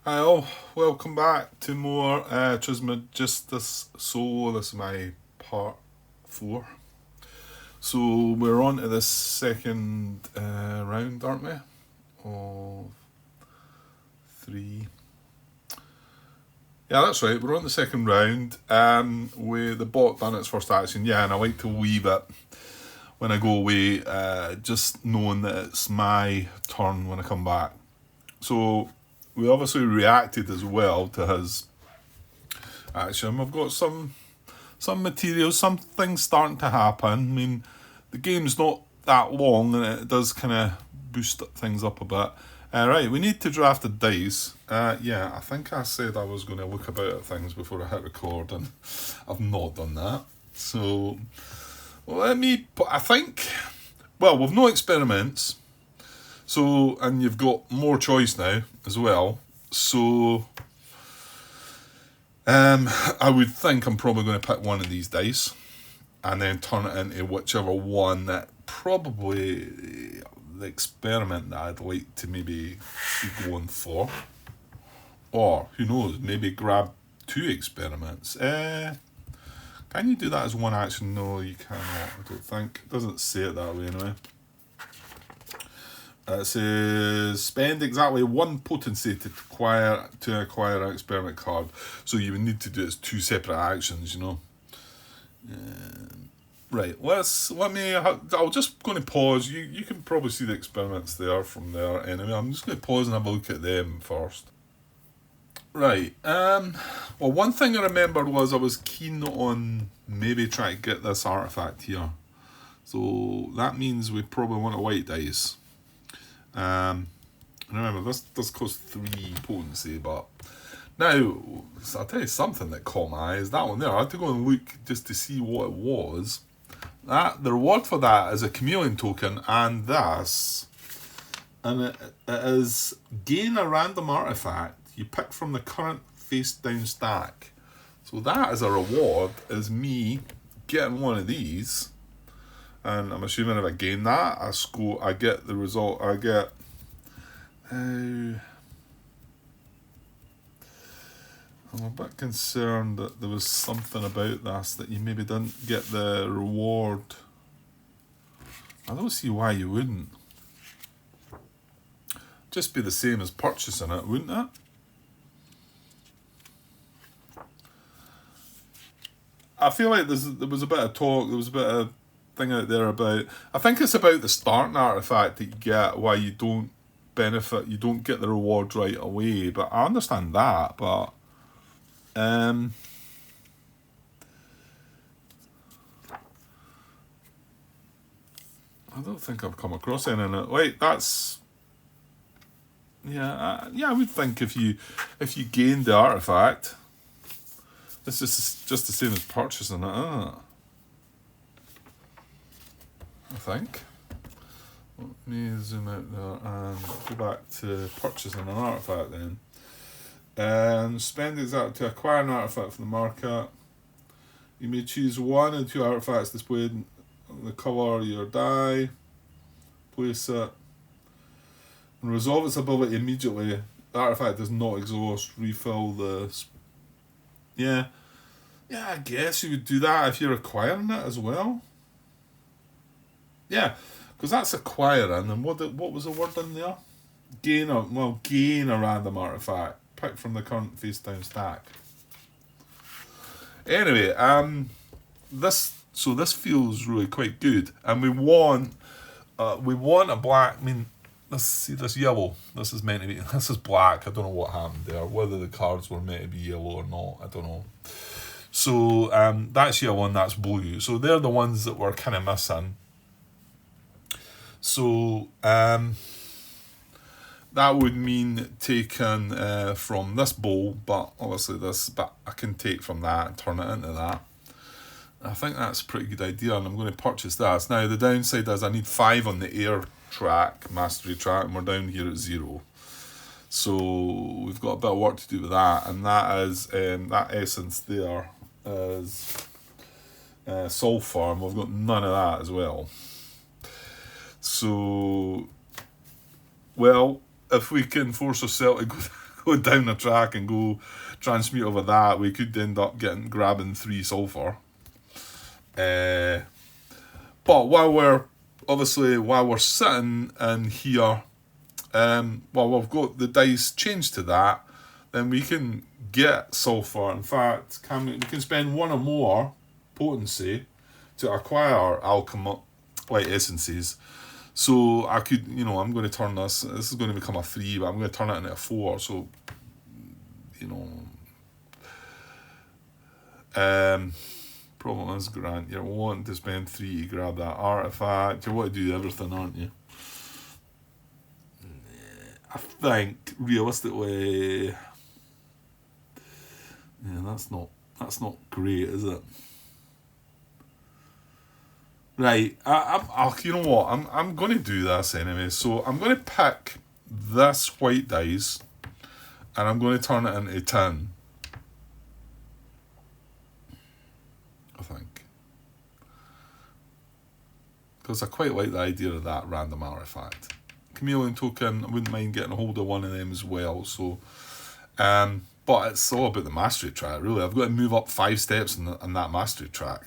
Hi all, welcome back to more Trismegistus. So this is my part 4. So we're on to this second round, aren't we? Of 3. Yeah, that's right. We're on the second round. With the bot done its first action. Yeah, and I like to leave it when I go away, just knowing that it's my turn when I come back. So we obviously reacted as well to his action. We've got some material, some things starting to happen. I mean, the game's not that long and it does kind of boost things up a bit. Right, we need to draft the dice. Yeah, I think I said I was going to look about at things before I hit record, and I've not done that. So let me. I think. Well, we've no experiments. So, and you've got more choice now as well. So, I would think I'm probably going to pick one of these dice and then turn it into whichever one that probably the experiment that I'd like to maybe be going for. Or, who knows, maybe grab 2 experiments. Can you do that as one action? No, you cannot, I don't think. It doesn't say it that way anyway. It says spend exactly 1 potency to acquire an experiment card. So you would need to do it as 2 separate actions, you know. Right, I'll just going to pause. You can probably see the experiments there from there anyway. I'm just going to pause and have a look at them first. Right, well, one thing I remembered was I was keen on maybe trying to get this artifact here. So that means we probably want a white dice. Remember, this does cost 3 potency, but now, I'll tell you something that caught my eye is that one there. I had to go and look just to see what it was. The reward for that is a chameleon token, and this, and it is gain a random artifact you pick from the current face down stack. So that as a reward is me getting one of these. And I'm assuming if I gain that, I get the result. I get. I'm a bit concerned that there was something about this that you maybe didn't get the reward. I don't see why you wouldn't. Just be the same as purchasing it, wouldn't it? I feel like there was a bit of talk. There was a bit of thing out there about, I think it's about the starting artifact that you get, why you don't benefit, you don't get the reward right away, but I understand that, but I don't think I've come across any in it. Wait, that's yeah, I would think if you gained the artifact, this is just the same as purchasing it, isn't it? I think. Let me zoom out there and go back to purchasing an artifact then. Spend exactly to acquire an artifact from the market. You may choose one of the 2 artifacts displayed on the cover of your die. Place it. And resolve its ability immediately. The artifact does not exhaust. Refill the... Yeah, I guess you would do that if you're acquiring it as well. Yeah, because that's acquiring, and what was the word in there? Gain a random artifact picked from the current face down stack. Anyway, this feels really quite good, and we want a black. I mean, let's see this yellow. This is meant to be. This is black. I don't know what happened there. Whether the cards were meant to be yellow or not, I don't know. So that's yellow and that's blue. So they're the ones that we're kind of missing. So that would mean taking from this bowl, but obviously but I can take from that and turn it into that. I think that's a pretty good idea, and I'm going to purchase that. Now the downside is I need 5 on the air track, mastery track, and we're down here at 0. So we've got a bit of work to do with that, and that is that essence there is sulfur, and we've got none of that as well. So, well, if we can force ourselves to go go down the track and go transmute over that, we could end up grabbing 3 sulfur. But while we're sitting in here, we've got the dice changed to that, then we can get sulfur. In fact, we can spend 1 or more potency to acquire light essences. So I could, I'm going to turn this is going to become a 3, but I'm going to turn it into a 4. So, problem is, Grant, you're wanting to spend 3 to grab that artifact. You want to do everything, aren't you? I think, realistically, yeah, that's not great, is it? Right, you know what? I'm going to do this anyway. So I'm going to pick this white dice, and I'm going to turn it into 10. I think, because I quite like the idea of that random artifact. Chameleon token, I wouldn't mind getting a hold of one of them as well. So, but it's all about the mastery track, really. I've got to move up 5 steps in that mastery track.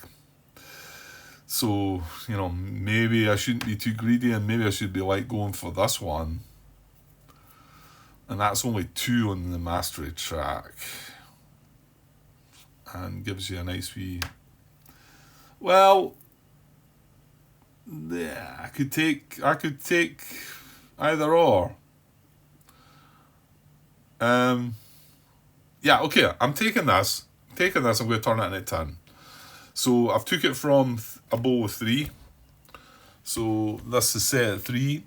So, maybe I shouldn't be too greedy, and maybe I should be going for this one. And that's only 2 on the mastery track. And gives you a nice wee... Well, yeah, I could take either or. Yeah, okay, I'm taking this. I'm going to turn it into 10. So I've took it from a bowl of 3. So this is set at 3.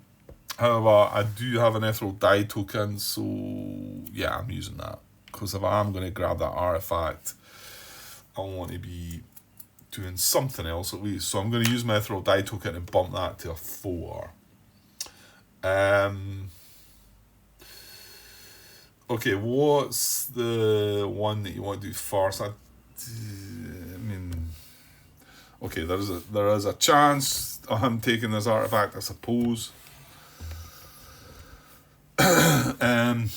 However, I do have an ethereal dye token, so yeah, I'm using that. Because if I am going to grab that artifact, I want to be doing something else at least. So I'm going to use my ethereal dye token and bump that to a 4. Okay, what's the one that you want to do first? Okay, there is a chance of him taking this artifact, I suppose. I'm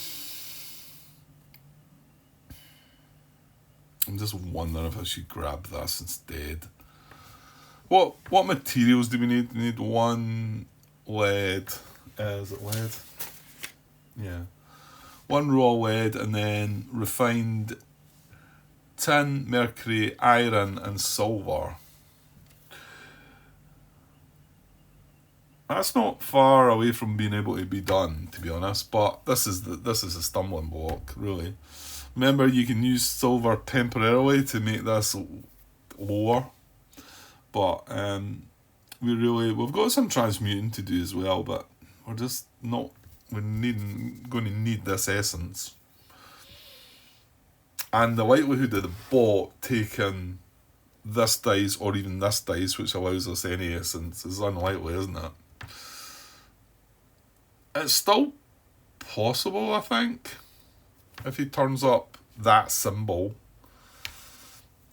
just wondering if I should grab this instead. What materials do we need? We need 1 lead. Is it lead? Yeah. 1 raw lead, and then refined tin, mercury, iron, and silver. That's not far away from being able to be done, to be honest. But this is a stumbling block, really. Remember, you can use silver temporarily to make this lower, but we've got some transmuting to do as well. But we're just not. We're going to need this essence, and the likelihood of the bot taking this dice or even this dice, which allows us any essence, is unlikely, isn't it? It's still possible, I think, if he turns up that symbol,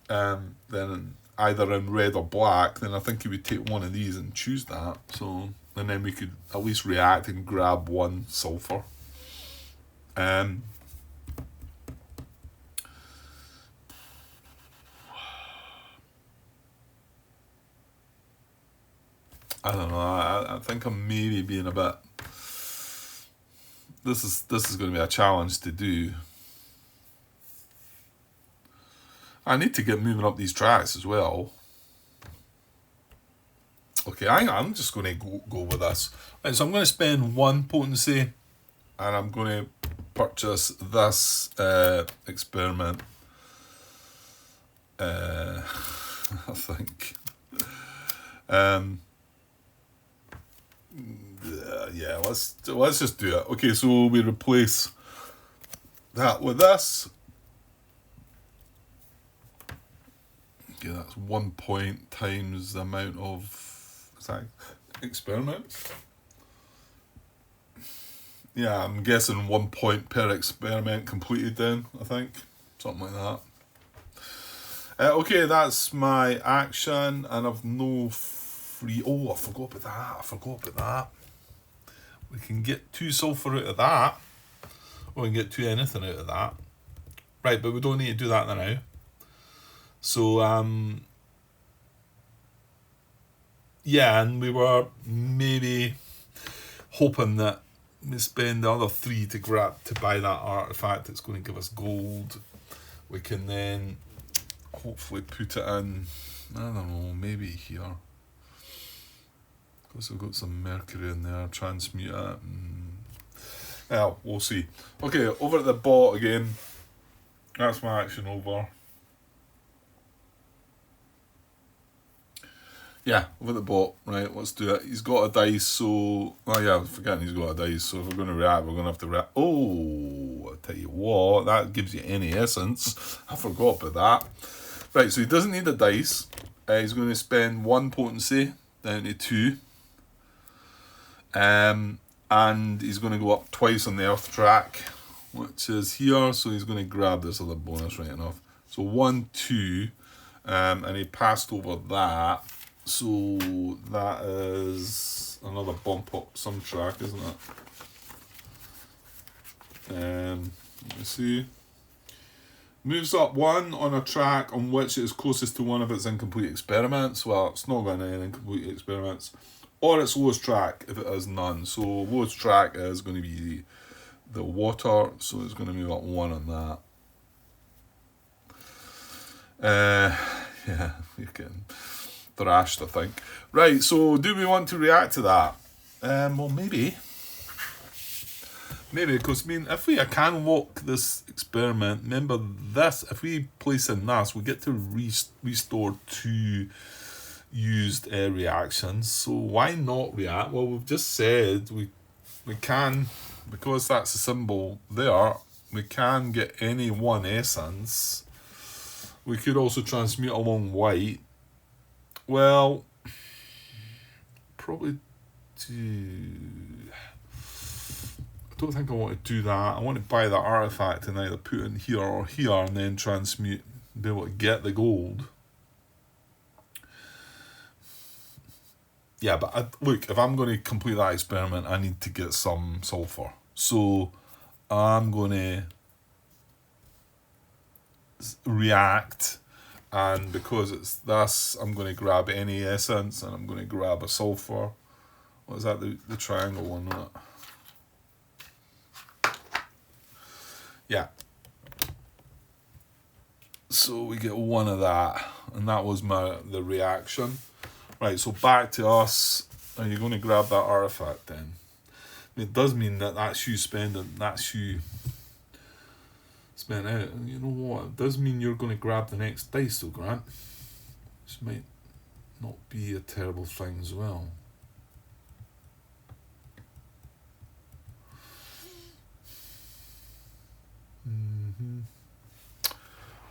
then either in red or black, then I think he would take one of these and choose that. So, and then we could at least react and grab 1 sulfur. I don't know. I think I'm maybe being a bit. This is going to be a challenge to do. I need to get moving up these tracks as well. Okay, I'm just going to go with this. Right, so I'm going to spend 1 potency, and I'm going to purchase this experiment. I think. Yeah, let's just do it. Okay, so we replace that with this. Okay, that's 1 point times the amount of experiments. Yeah, I'm guessing 1 point per experiment completed then, I think. Something like that. Okay, that's my action, and I've no free... Oh, I forgot about that. We can get 2 sulfur out of that. we can get to anything out of that. Right, but we don't need to do that now. So, yeah, and we were maybe hoping that we spend the other 3 to buy that artifact. It's going to give us gold. We can then hopefully put it in, I don't know, maybe here. Because we've got some mercury in there, transmute it. Well, we'll see. Okay, over at the bot again. That's my action over. Yeah, over the bot. Right, let's do it. He's got a dice, so... Oh yeah, I'm forgetting he's got a dice, so if we're going to react, we're going to have to react. Oh, I tell you what, that gives you any essence. I forgot about that. Right, so he doesn't need a dice. He's going to spend 1 potency down to 2. And he's going to go up twice on the earth track, which is here, so he's going to grab this other bonus right enough. So 1, 2, and he passed over that. So that is another bump up some track, isn't it? Let me see. Moves up 1 on a track on which it is closest to one of its incomplete experiments. Well, it's not going to any incomplete experiments. Or its lowest track if it has none. So lowest track is going to be the water, so it's going to move up 1 on that. Yeah, you're getting thrashed, I think. Right, so do we want to react to that? Well, maybe, because I mean, if we can walk this experiment, remember this, if we place in this, we get to restore 2 used reactions. So why not react? Well, we've just said we can, because that's a symbol there, we can get any 1 essence. We could also transmute along white. Well, probably I don't think I want to do that. I want to buy the artifact and either put it in here or here and then transmute, be able to get the gold. Yeah, but look, if I'm going to complete that experiment, I need to get some sulfur. So I'm going to react, and because it's this, I'm going to grab any essence, and I'm going to grab a sulfur. What is that, the triangle one, isn't it? Yeah. So we get 1 of that, and that was the reaction. Right, so back to us. Are you going to grab that artifact then? It does mean that that's you spending, that's you spent out. And you know what? It does mean you're going to grab the next dice though, Grant. Which might not be a terrible thing as well.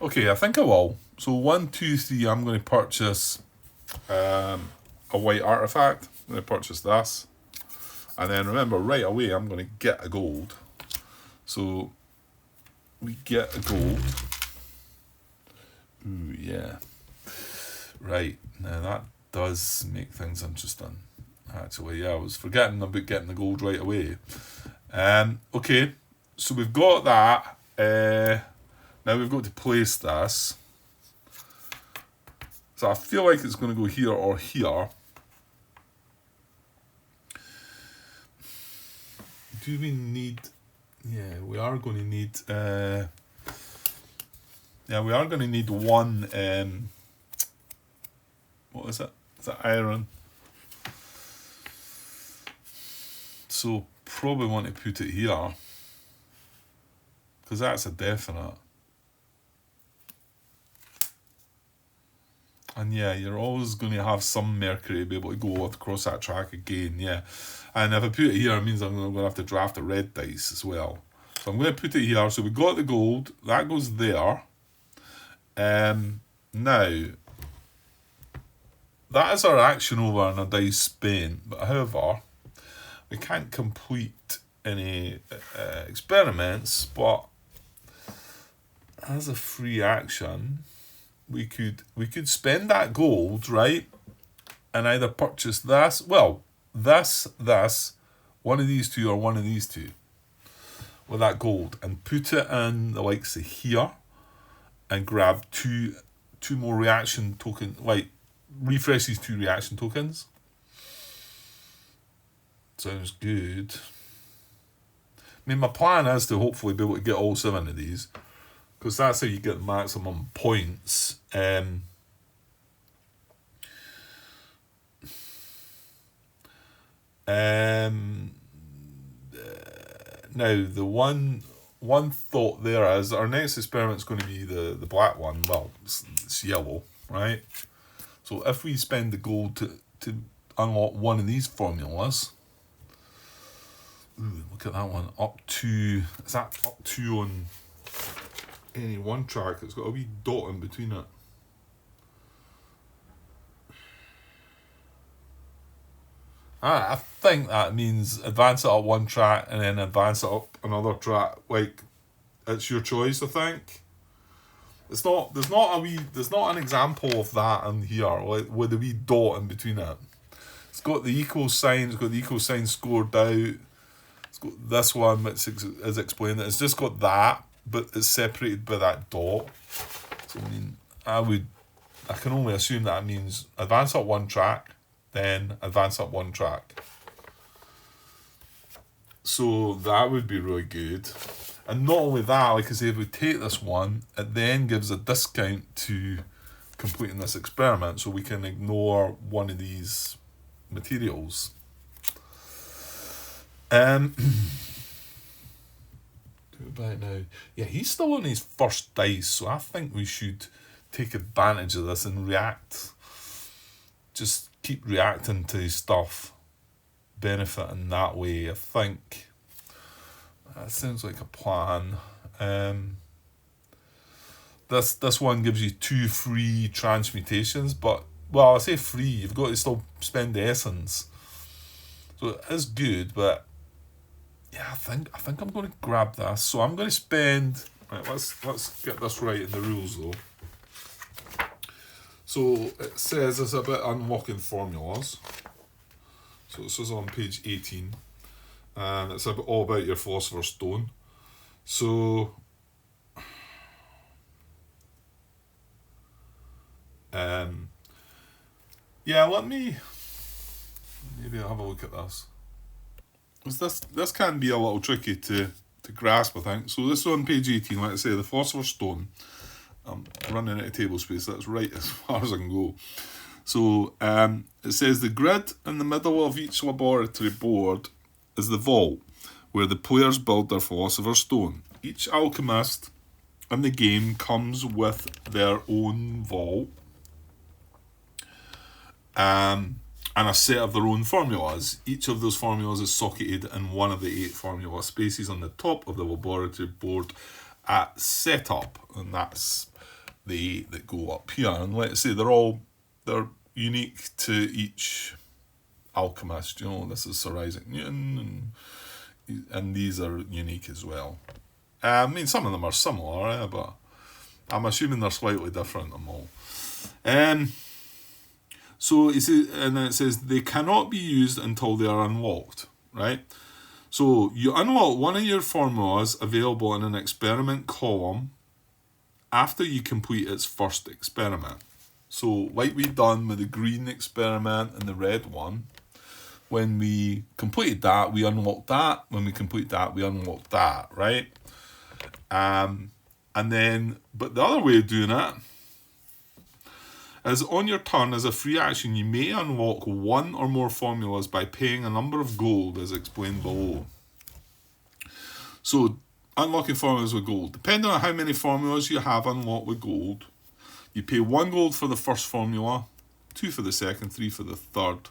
Okay, I think I will. So 1, 2, 3, I'm going to purchase a white artifact. I'm going to purchase this. And then remember, right away, I'm going to get a gold. So we get a gold. Ooh, yeah. Right, now that does make things interesting. Actually, yeah, I was forgetting about getting the gold right away. Okay, so we've got that. Now we've got to place this. So I feel like it's going to go here or here. Do we need... Yeah, we are going to need... yeah, we are going to need 1... what is it? Is that iron? So probably want to put it here. Because that's a definite. And yeah, you're always going to have some mercury to be able to go across that track again, yeah. And if I put it here, it means I'm going to have to draft a red dice as well. So I'm going to put it here. So we got the gold. That goes there. Now, that is our action over on a dice spent. But however, we can't complete any experiments. But as a free action... We could spend that gold, right, and either purchase this, well, this, one of these two, or one of these two. with that gold and put it in the likes of here and grab two more reaction token, like refresh these 2 reaction tokens. Sounds good. I mean, my plan is to hopefully be able to get all 7 of these, because that's how you get maximum points. Now, the one thought there is our next experiment's going to be the black one. Well, it's yellow, right? So if we spend the gold to unlock one of these formulas, look at that one, is that up to on any one track? It's got a wee dot in between it. I think that means advance it up one track and then advance it up another track. Like, it's your choice, I think. There's not an example of that in here, like with a wee dot in between it. It's got the equal sign, scored out. It's got this one which is explained. It's just got that, but it's separated by that dot. So I mean, I can only assume that means advance up one track, then advance up one track. So that would be really good. And not only that, like I say, if we take this one, it then gives a discount to completing this experiment, so we can ignore one of these materials. Do it back now. Yeah, he's still on his first dice, so I think we should take advantage of this and react. Just keep reacting to his stuff, benefiting that way. I think that sounds like a plan. This one gives you 2 free transmutations, but, well, I say free, you've got to still spend the essence. So it is good, but yeah, I think I'm going to grab this. So I'm going to spend. Right, let's get this right in the rules though. So it says it's about unlocking formulas. So this is on page 18, and it's all about your Philosopher's Stone. So yeah, let me maybe I'll have a look at this. This can be a little tricky to grasp, I think. So this is on page 18, like I say, the Philosopher's Stone. I'm running out of table space, that's right as far as I can go. So it says the grid in the middle of each laboratory board is the vault, where the players build their Philosopher's Stone. Each alchemist in the game comes with their own vault, and a set of their own formulas. Each of those formulas is socketed in one of the 8 formula spaces on the top of the laboratory board at setup, and that's the 8 that go up here. And let's say they're unique to each alchemist. You know, this is Sir Isaac Newton, and these are unique as well. I mean, some of them are similar, but I'm assuming they're slightly different, them all. So it says, and then it says they cannot be used until they are unlocked, right? So you unlock one of your formulas available in an experiment column after you complete its first experiment. So like we've done with the green experiment and the red one, when we completed that, we unlocked that. When we complete that, we unlocked that, right? And then, but the other way of doing it is on your turn as a free action, you may unlock one or more formulas by paying a number of gold, as explained below. So, unlocking formulas with gold. Depending on how many formulas you have unlocked with gold, you pay 1 gold for the first formula, 2 for the second, 3 for the third,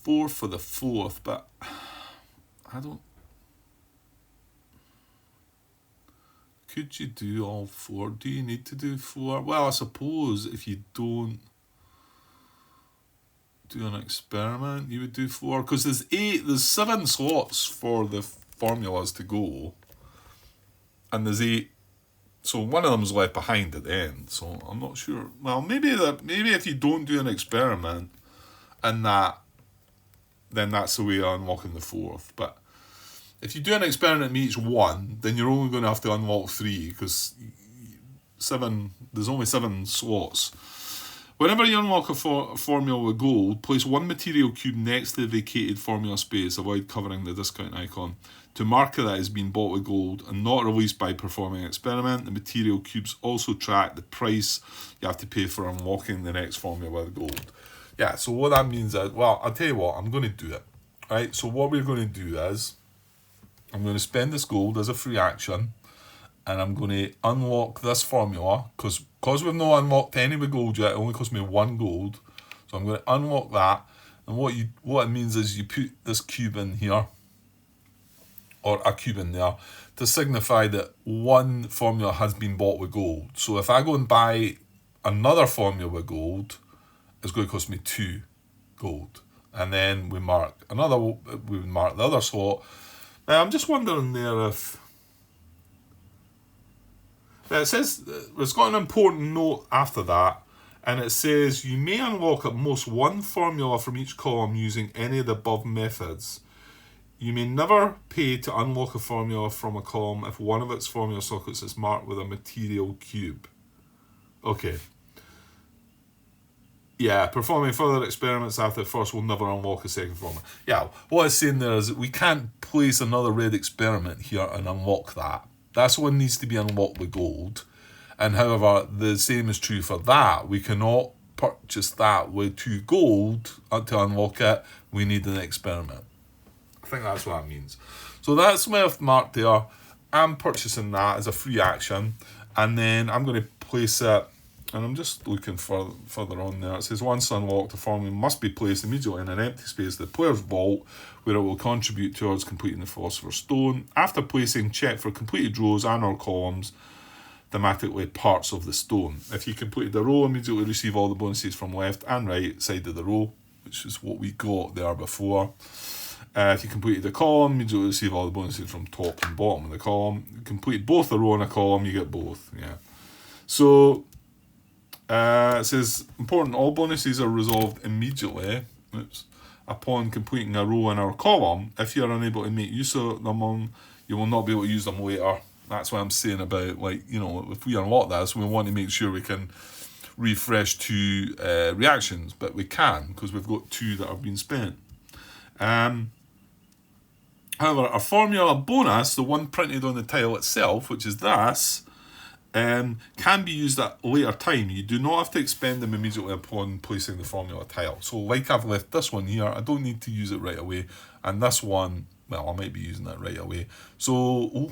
4 for the fourth, but I don't... Could you do all 4? Do you need to do 4? Well, I suppose if you don't do an experiment, you would do 4. Because there's 7 slots for the formulas to go. And there's 8. So one of them's left behind at the end. So I'm not sure. Well, maybe if you don't do an experiment and that, then that's the way of unlocking the 4th. But if you do an experiment in each one, then you're only going to have to unlock 3 because there's only 7 slots. Whenever you unlock a formula with gold, place 1 material cube next to the vacated formula space, avoid covering the discount icon, to mark that it has been bought with gold and not released by performing an experiment. The material cubes also track the price you have to pay for unlocking the next formula with gold. Yeah, so what that means is, well, I'll tell you what, I'm going to do it. Right, so what we're going to do is, I'm going to spend this gold as a free action, and I'm going to unlock this formula, because we've not unlocked any with gold yet, it only cost me 1 gold. So I'm going to unlock that, and what it means is you put this cube in here, or a cube in there, to signify that 1 formula has been bought with gold. So if I go and buy another formula with gold, it's going to cost me 2 gold. And then we mark the other slot. Now I'm just wondering there if it says it's got an important note after that, and it says you may unlock at most 1 formula from each column using any of the above methods. You may never pay to unlock a formula from a column if one of its formula sockets is marked with a material cube. Okay. Yeah, performing further experiments after the first will never unlock a second formula. Yeah, what it's saying there is that we can't place another red experiment here and unlock that. That's what needs to be unlocked with gold. And however, the same is true for that. We cannot purchase that with 2 gold to unlock it. We need an experiment. I think that's what that means. So that's my mark there. I'm purchasing that as a free action. And then I'm going to place it, and I'm just looking further on there. It says once unlocked, the formula must be placed immediately in an empty space of the player's vault, where it will contribute towards completing the Philosopher's Stone. After placing, check for completed rows and or columns, thematically parts of the stone. If you completed the row, immediately receive all the bonuses from left and right side of the row, which is what we got there before. If you completed the column, immediately receive all the bonuses from top and bottom of the column. You complete both a row and a column, you get both. Yeah. So it says important, all bonuses are resolved immediately upon completing a row and a column. If you're unable to make use of them, you will not be able to use them later. That's what I'm saying about, like, you know, if we unlock this, we want to make sure we can refresh 2 reactions, but we can because we've got 2 that have been spent. However, a formula bonus, the one printed on the tile itself, which is this, can be used at a later time. You do not have to expend them immediately upon placing the formula tile. So like I've left this one here, I don't need to use it right away. And this one, well, I might be using that right away. So,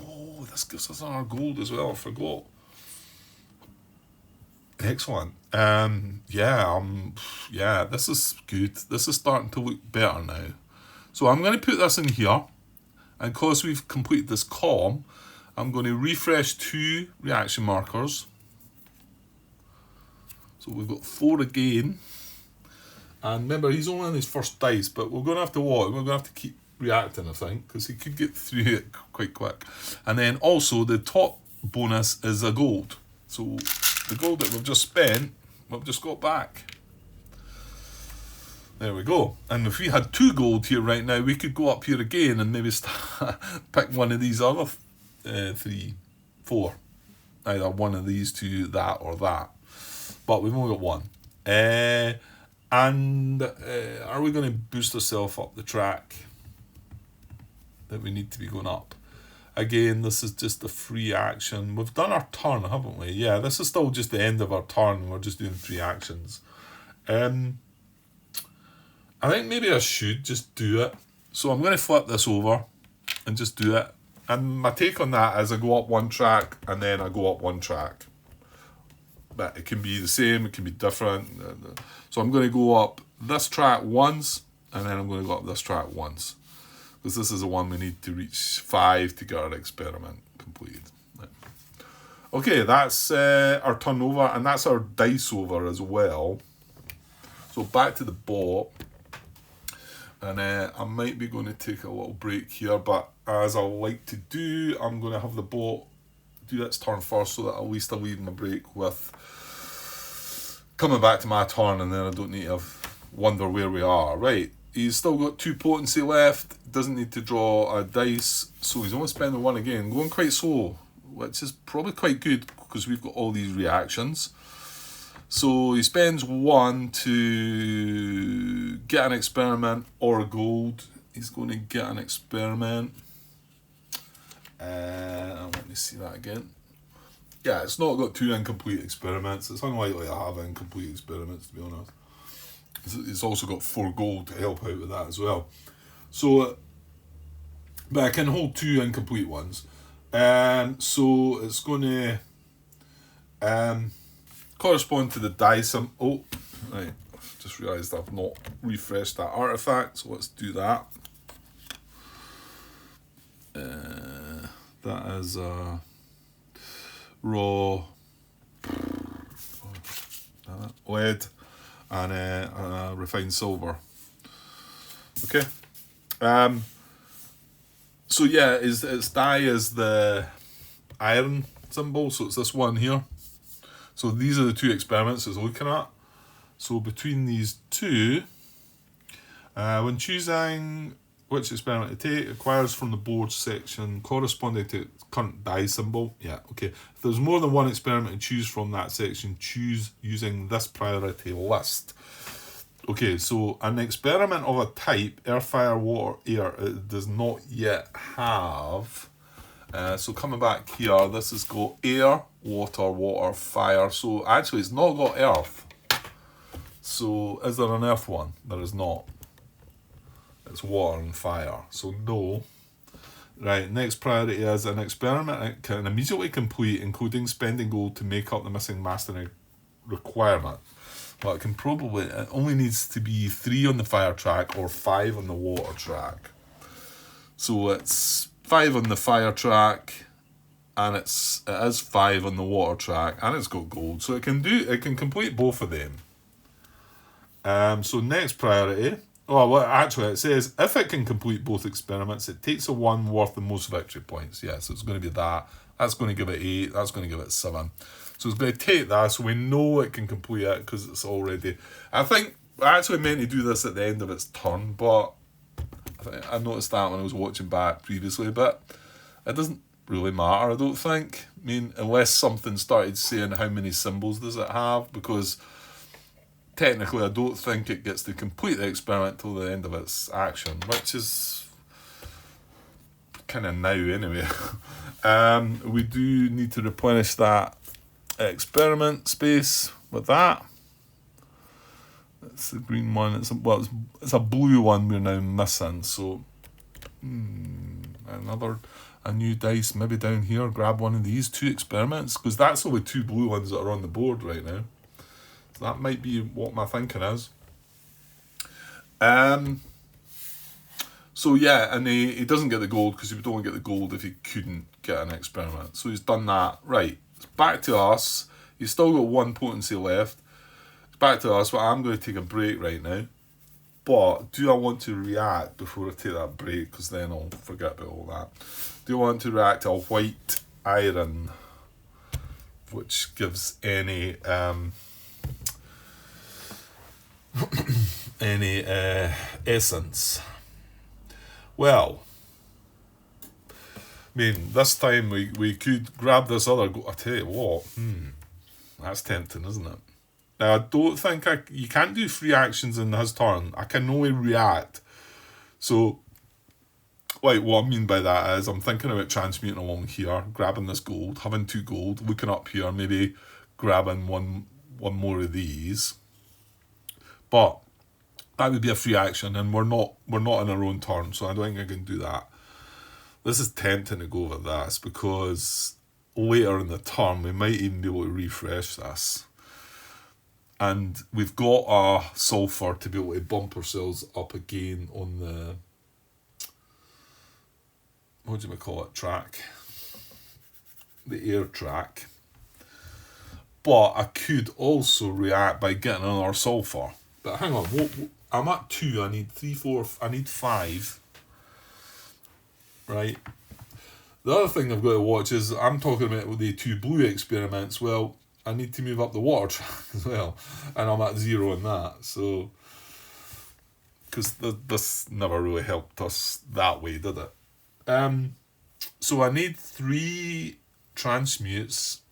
this gives us our gold as well, I forgot. Excellent. Yeah, this is good. This is starting to look better now. So I'm going to put this in here. And because we've completed this column, I'm going to refresh 2 reaction markers. So we've got 4 again. And remember, he's only on his first dice, but we're going to have to what? We're going to have to keep reacting, I think, because he could get through it quite quick. And then also the top bonus is a gold. So the gold that we've just spent, we've just got back. There we go. And if we had 2 gold here right now, we could go up here again and maybe pick one of these other 3, 4. Either one of these 2, that or that. But we've only got 1. Are we going to boost ourselves up the track that we need to be going up? Again, this is just a free action. We've done our turn, haven't we? Yeah, this is still just the end of our turn. We're just doing 3 actions. I think maybe I should just do it. So I'm going to flip this over and just do it. And my take on that is I go up 1 track and then I go up 1 track. But it can be the same, it can be different. So I'm going to go up this track once and then I'm going to go up this track once. Because this is the one we need to reach 5 to get our experiment completed. Okay, that's our turn over, and that's our dice over as well. So back to the bot. And I might be going to take a little break here, but as I like to do, I'm going to have the bot do its turn first so that at least I leave my break with coming back to my turn, and then I don't need to wonder where we are. Right, He's still got 2 potency left. Doesn't need to draw a dice. So he's only spending 1 again. Going quite slow, which is probably quite good because we've got all these reactions. So he spends 1 to get an experiment or a gold. He's going to get an experiment. Let me see that again. Yeah, it's not got 2 incomplete experiments. It's unlikely I have incomplete experiments, to be honest. It's also got 4 gold to help out with that as well. So, but I can hold 2 incomplete ones. So it's going to correspond to the die symbol. Oh, right. Just realised I've not refreshed that artifact, so let's do that. That is raw lead and refined silver. Okay. So yeah, its die is the iron symbol, so it's this one here. So these are the 2 experiments it's looking at. So between these 2, when choosing which experiment to take, acquires from the board section corresponding to its current die symbol. Yeah, okay. If there's more than 1 experiment to choose from that section, choose using this priority list. Okay, so an experiment of a type, earth, fire, water, air, it does not yet have. So coming back here, this has got air, water, fire. So actually it's not got earth. So is there an earth one? There is not. It's water and fire. So no. Right, next priority is an experiment it can immediately complete, including spending gold to make up the missing mastery requirement. Well, it only needs to be 3 on the fire track or 5 on the water track. So it's 5 on the fire track, and it is 5 on the water track, and it's got gold. So it can complete both of them. So next priority. Oh, well, actually, it says if it can complete both experiments, it takes a 1 worth the most victory points. Yeah, so it's going to be that. That's going to give it 8. That's going to give it 7. So it's going to take that, so we know it can complete it because it's already. I think I actually meant to do this at the end of its turn, but I noticed that when I was watching back previously, but it doesn't really matter, I don't think. I mean, unless something started saying how many symbols does it have, because technically I don't think it gets to complete the experiment till the end of its action, which is kind of now anyway. We do need to replenish that experiment space with that. It's the green one. It's a blue one we're now missing. So a new dice maybe down here. Grab one of these 2 experiments, because that's only 2 blue ones that are on the board right now. So that might be what my thinking is. So yeah, and he doesn't get the gold because he would only get the gold if he couldn't get an experiment. So he's done that. Right, it's back to us. He's still got 1 potency left. It's back to us, but I'm going to take a break right now. But do I want to react before I take that break? Because then I'll forget about all that. Do I want to react to a white iron, which gives any essence? Well, I mean, this time we could grab this other. I tell you what, that's tempting, isn't it? Now I don't think you can't do 3 actions in his turn. I can only react. So, like, what I mean by that is I'm thinking about transmuting along here, grabbing this gold, having 2 gold, looking up here, maybe grabbing one more of these. But that would be a free action, and we're not in our own turn, so I don't think I can do that. This is tempting to go with this, because later in the turn we might even be able to refresh this. And we've got a sulphur to be able to bump ourselves up again on the, what do we call it, track? The air track. But I could also react by getting another sulphur. But hang on, I'm at 2, I need 3, 4, I need 5. Right? The other thing I've got to watch is, I'm talking about the 2 blue experiments. Well, I need to move up the water track as well. And I'm at 0 in that, so because this never really helped us that way, did it? So I need 3 transmutes.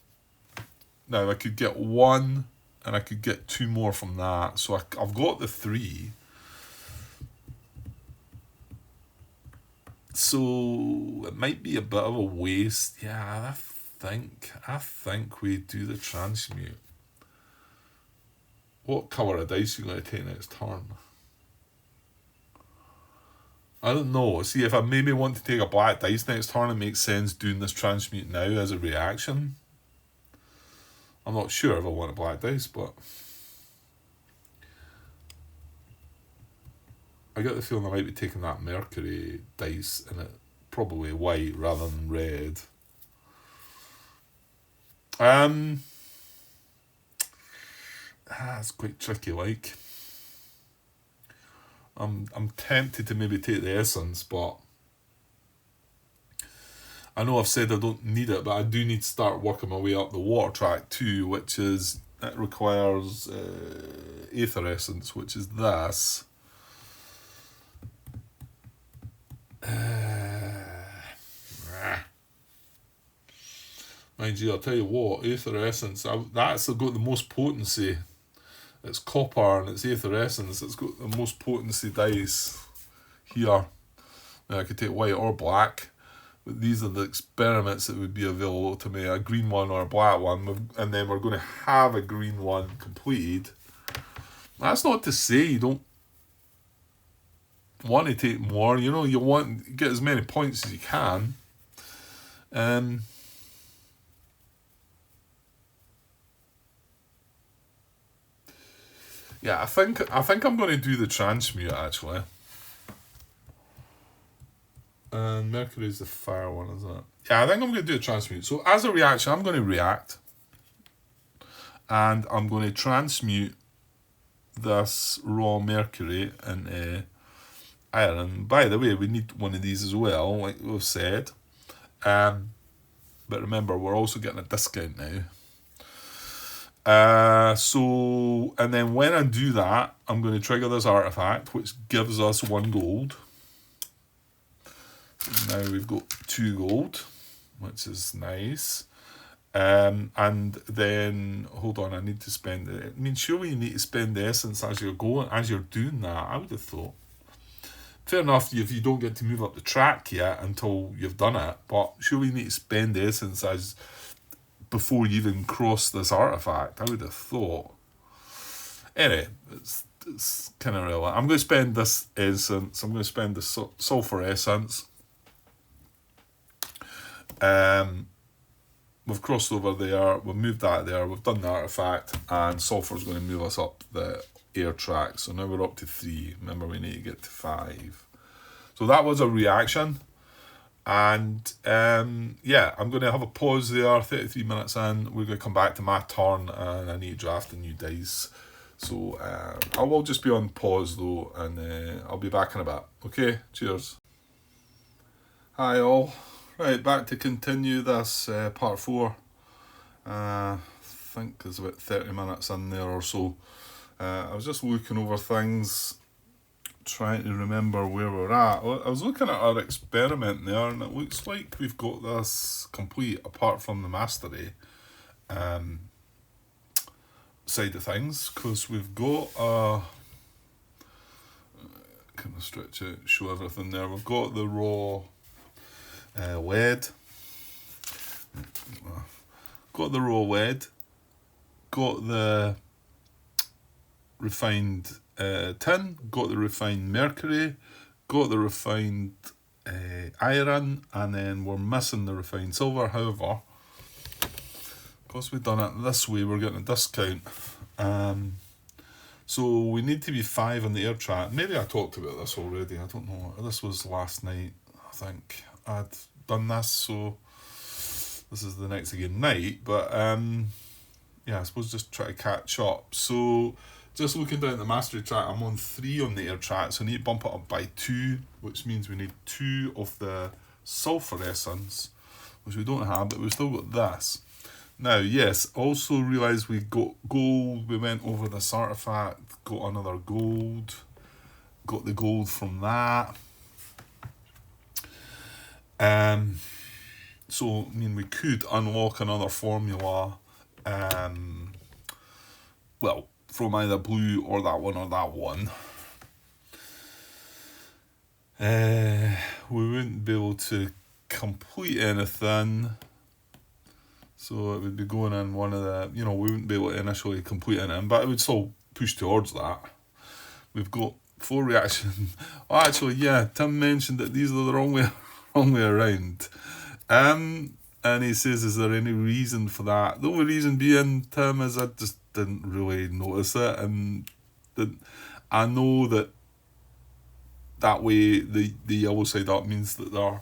Now I could get 1, and I could get 2 more from that. So I've got the 3. So it might be a bit of a waste. Yeah, I think we do the transmute. What colour of dice are you going to take next turn? I don't know. See, if I maybe want to take a black dice next turn, it makes sense doing this transmute now as a reaction. I'm not sure if I want a black dice, but I get the feeling I might be taking that Mercury dice and it probably white rather than red. It's quite tricky, like. I'm tempted to maybe take the essence, but I know I've said I don't need it, but I do need to start working my way up the water track too, which is, it requires Aether Essence, which is this. Mind you, I'll tell you what, Aether Essence, that's got the most potency. It's copper and it's Aether Essence. It's got the most potency dice here. Now I could take white or black, but these are the experiments that would be available to me, a green one or a black one, and then we're going to have a green one completed. That's not to say you don't want to take more, you know, you want to get as many points as you can. Yeah, I think I'm going to do the transmute actually. And Mercury's the fire one, isn't it? Yeah, I think I'm going to do a transmute. So as a reaction, I'm going to react, and I'm going to transmute this raw Mercury into iron. By the way, we need one of these as well, like we've said. But remember, we're also getting a discount now. So, and then when I do that, I'm going to trigger this artifact, which gives us 1 gold. So now we've got 2 gold, which is nice. And then, hold on, I need to spend it. I mean, surely you need to spend the essence as you're going, as you're doing that, I would have thought. Fair enough, if you don't get to move up the track yet until you've done it, but surely you need to spend the essence as before you even cross this artifact, I would have thought. Anyway, it's kind of relevant. I'm going to spend this essence. I'm going to spend the sulfur essence. We've crossed over there. We've moved that there. We've done the artifact, and sulfur's going to move us up the air track. So now we're up to 3. Remember, we need to get to 5. So that was a reaction. And yeah, I'm going to have a pause there, 33 minutes in. We're going to come back to my turn, and I need to draft a new dice. So I will just be on pause though, and I'll be back in a bit. Okay, cheers. Hi all. Right, back to continue this part 4. I think there's about 30 minutes in there or so. I was just looking over things, trying to remember where we're at. I was looking at our experiment there, and it looks like we've got this complete apart from the mastery side of things, because we've got kind of stretch it, show everything there. We've got the raw lead, got the raw lead, got the refined tin, got the refined mercury, got the refined iron, and then we're missing the refined silver. However, because we've done it this way, we're getting a discount. So we need to be 5 on the air track. Maybe I talked about this already, I don't know. This was last night, I think I'd done this, so this is the next again night. But yeah, I suppose just try to catch up. So just looking down the mastery track, I'm on 3 on the air track, so I need to bump it up by 2, which means we need 2 of the sulfur essence, which we don't have, but we've still got this. Now, yes, also realised we got gold. We went over this artifact, got another gold. got the gold from that. So, I mean, we could unlock another formula, well, from either blue or that one or that one. We wouldn't be able to complete anything. So it would be going in one of the, we wouldn't be able to initially complete anything, but it would still push towards that. We've got 4 reactions. Oh, actually, yeah, Tim mentioned that these are the wrong way around. And he says, is there any reason for that? The only reason being, Tim, is I just didn't really notice it, and I know that way the yellow side up means that they're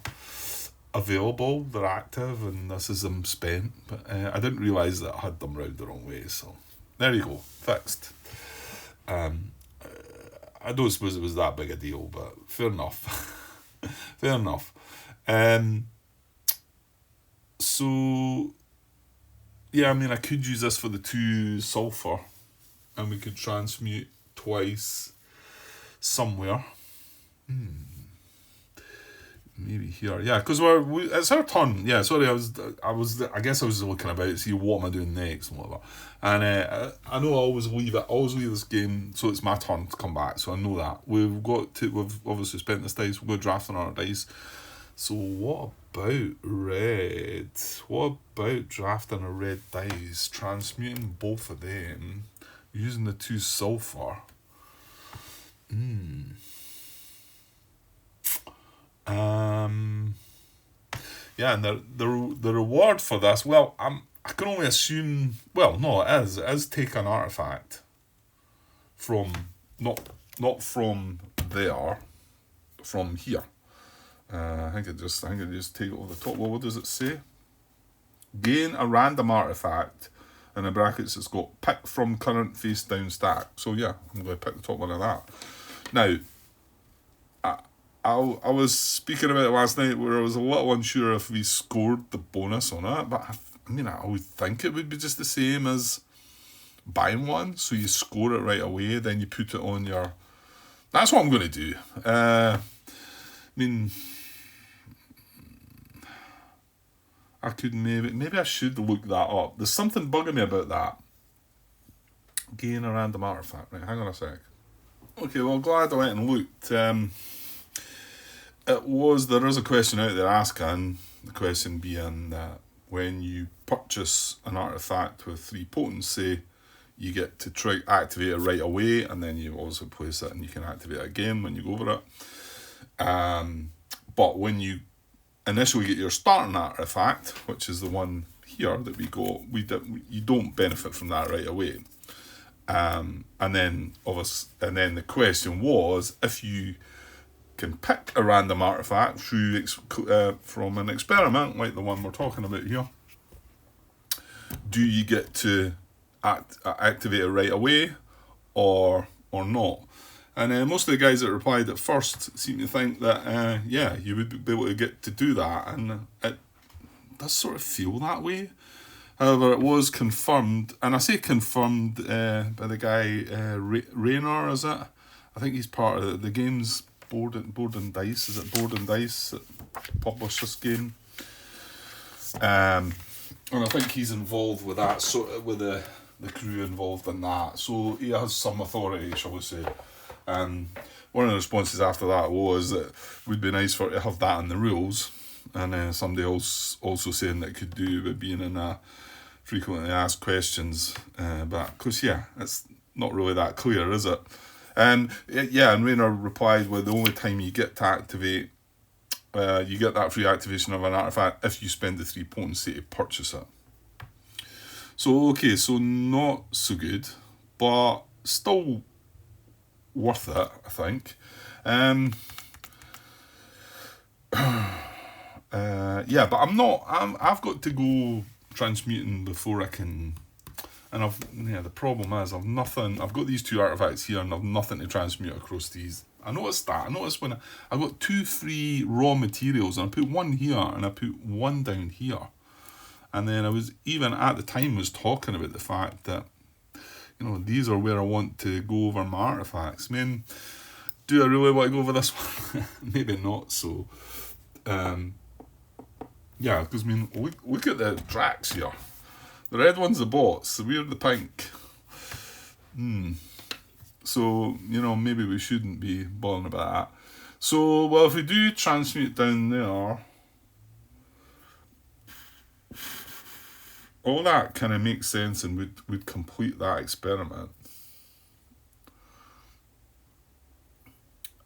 available, they're active, and this is them spent. But I didn't realise that I had them round the wrong way, so there you go, fixed. I don't suppose it was that big a deal, but fair enough. Fair enough. So, yeah, I mean, I could use this for the 2 sulphur, and we could transmute twice somewhere. Maybe here, yeah, because it's our turn. Yeah, sorry, I guess I was looking about to see what am I doing next and whatever. And I know I always leave this game, so it's my turn to come back. So I know that we've obviously spent this dice. We'll go drafting our dice. So what about red? What about drafting a red dice, transmuting both of them, using the 2 sulphur? Yeah, and the reward for this, well, I can only assume, well, no, it is take an artifact from, not from there, from here. I think it just take it over the top. Well, what does it say? Gain a random artifact, and in brackets it's got pick from current face down stack. So yeah, I'm going to pick the top one of that. Now, I was speaking about it last night where I was a little unsure if we scored the bonus on it, but I would think it would be just the same as buying one. So you score it right away, then you put it on your... That's what I'm going to do. I could maybe I should look that up. There's something bugging me about that. Gain a random artifact. Right, hang on a sec. Okay, well, glad I went and looked. There is a question out there asking, the question being that when you purchase an artifact with 3 potency, you get to activate it right away, and then you also place it and you can activate it again when you go over it. But when you initially get your starting artifact, which is the one here that we got, you don't benefit from that right away. And then the question was, if you can pick a random artifact from an experiment like the one we're talking about here, do you get to activate it right away or not? And most of the guys that replied at first seem to think that you would be able to get to do that, and it does sort of feel that way. However, it was confirmed, and I say confirmed by the guy Rayner, is it? I think he's part of the game's Board and Dice. Is it Board and Dice that published this game? And I think he's involved with that, with the crew involved in that. So he has some authority, shall we say. And one of the responses after that was that it would be nice for it to have that in the rules. And somebody else also saying that it could do with being in a frequently asked questions. But, because, it's not really that clear, is it? And Rayner replied with the only time you get to activate, you get that free activation of an artifact if you spend the 3 potency to purchase it. So, okay, so not so good, but still worth it, I think. But I've got to go transmuting before I can. And the problem is I've got these 2 artifacts here and I've nothing to transmute across these. I noticed when I got 2 free raw materials, and I put one here and I put one down here. And then I was, even at the time, was talking about the fact that, these are where I want to go over my artifacts. I mean, do I really want to go over this one? Maybe not so. Yeah, because I mean, look at the tracks here. The red one's the bots, the weird the pink. So, you know, maybe we shouldn't be bothering about that. So, well, if we do transmute down there, all that kind of makes sense and would complete that experiment.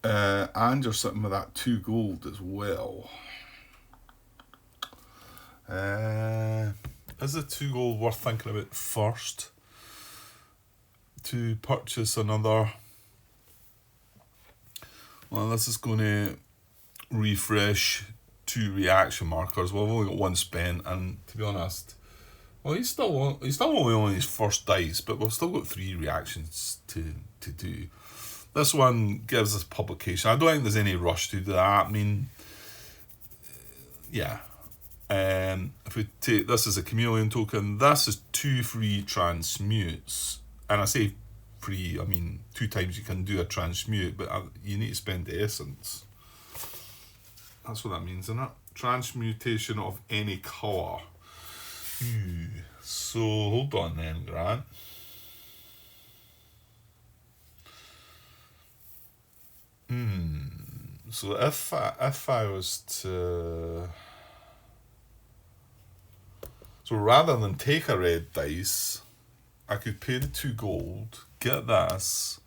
And you're sitting with that 2 gold as well. Is the 2 gold worth thinking about first? To purchase another... Well, this is going to refresh 2 reaction markers. Well, I've only got 1 spent, and to be honest... Well, he's still only on his first dice, but we've still got 3 reactions to do. This one gives us publication. I don't think there's any rush to do that. I mean, yeah. If we take this as a chameleon token, this is 2 free transmutes. And I say free, I mean 2 times you can do a transmute, but you need to spend the essence. That's what that means, isn't it? Transmutation of any colour. So hold on then, Grant. So if I was to... So rather than take a red dice, I could pay the 2 gold, get this,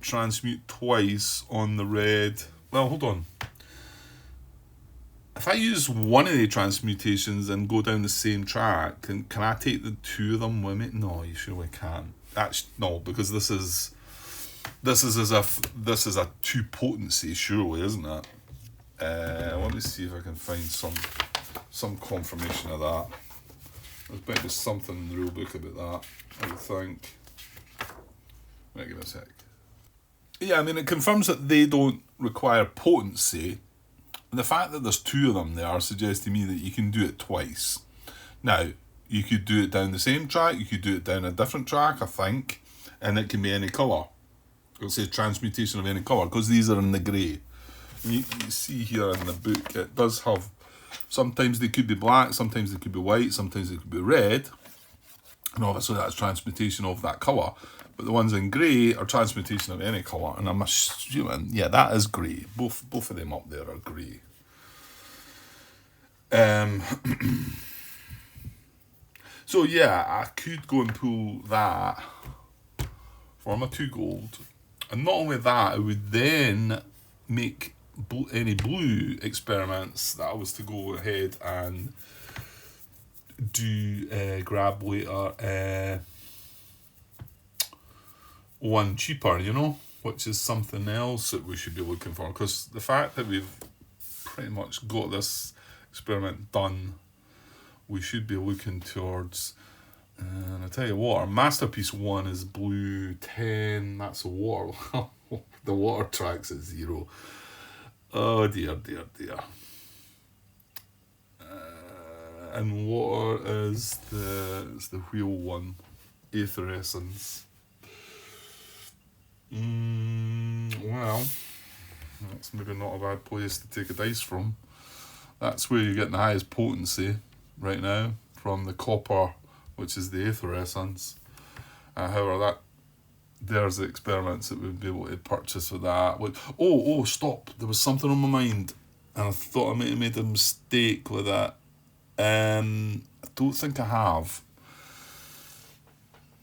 transmute twice on the red. Well, hold on. If I use one of the transmutations and go down the same track, can I take the 2 of them with me? No, you surely can't. Actually, no, because this is as if this is a 2 potency, surely, isn't it? Let me see if I can find some confirmation of that. There's better be something in the rule book about that, I would think. Wait, give me a sec. Yeah, I mean, it confirms that they don't require potency. And the fact that there's 2 of them there suggests to me that you can do it twice. Now, you could do it down the same track, you could do it down a different track, I think, and it can be any colour. It'll say transmutation of any colour, because these are in the grey. You see here in the book, it does have... Sometimes they could be black, sometimes they could be white, sometimes they could be red. And obviously that's transmutation of that colour. But the ones in grey are transmutation of any colour. And I'm assuming, yeah, that is grey. Both of them up there are grey. So yeah, I could go and pull that for my 2 gold. And not only that, I would then make any blue experiments that I was to go ahead and do grab later, one cheaper, you know, which is something else that we should be looking for, because the fact that we've pretty much got this experiment done, we should be looking towards, and I tell you what, our masterpiece 1 is blue 10, that's a water. The water track's at 0. Oh dear. And water is the wheel 1, Aether Essence. Well, that's maybe not a bad place to take a dice from. That's where you're getting the highest potency right now, from the copper, which is the Aether Essence. However, there's the experiments that we'd be able to purchase with that. Oh, stop. There was something on my mind, and I thought I might have made a mistake with that. I don't think I have.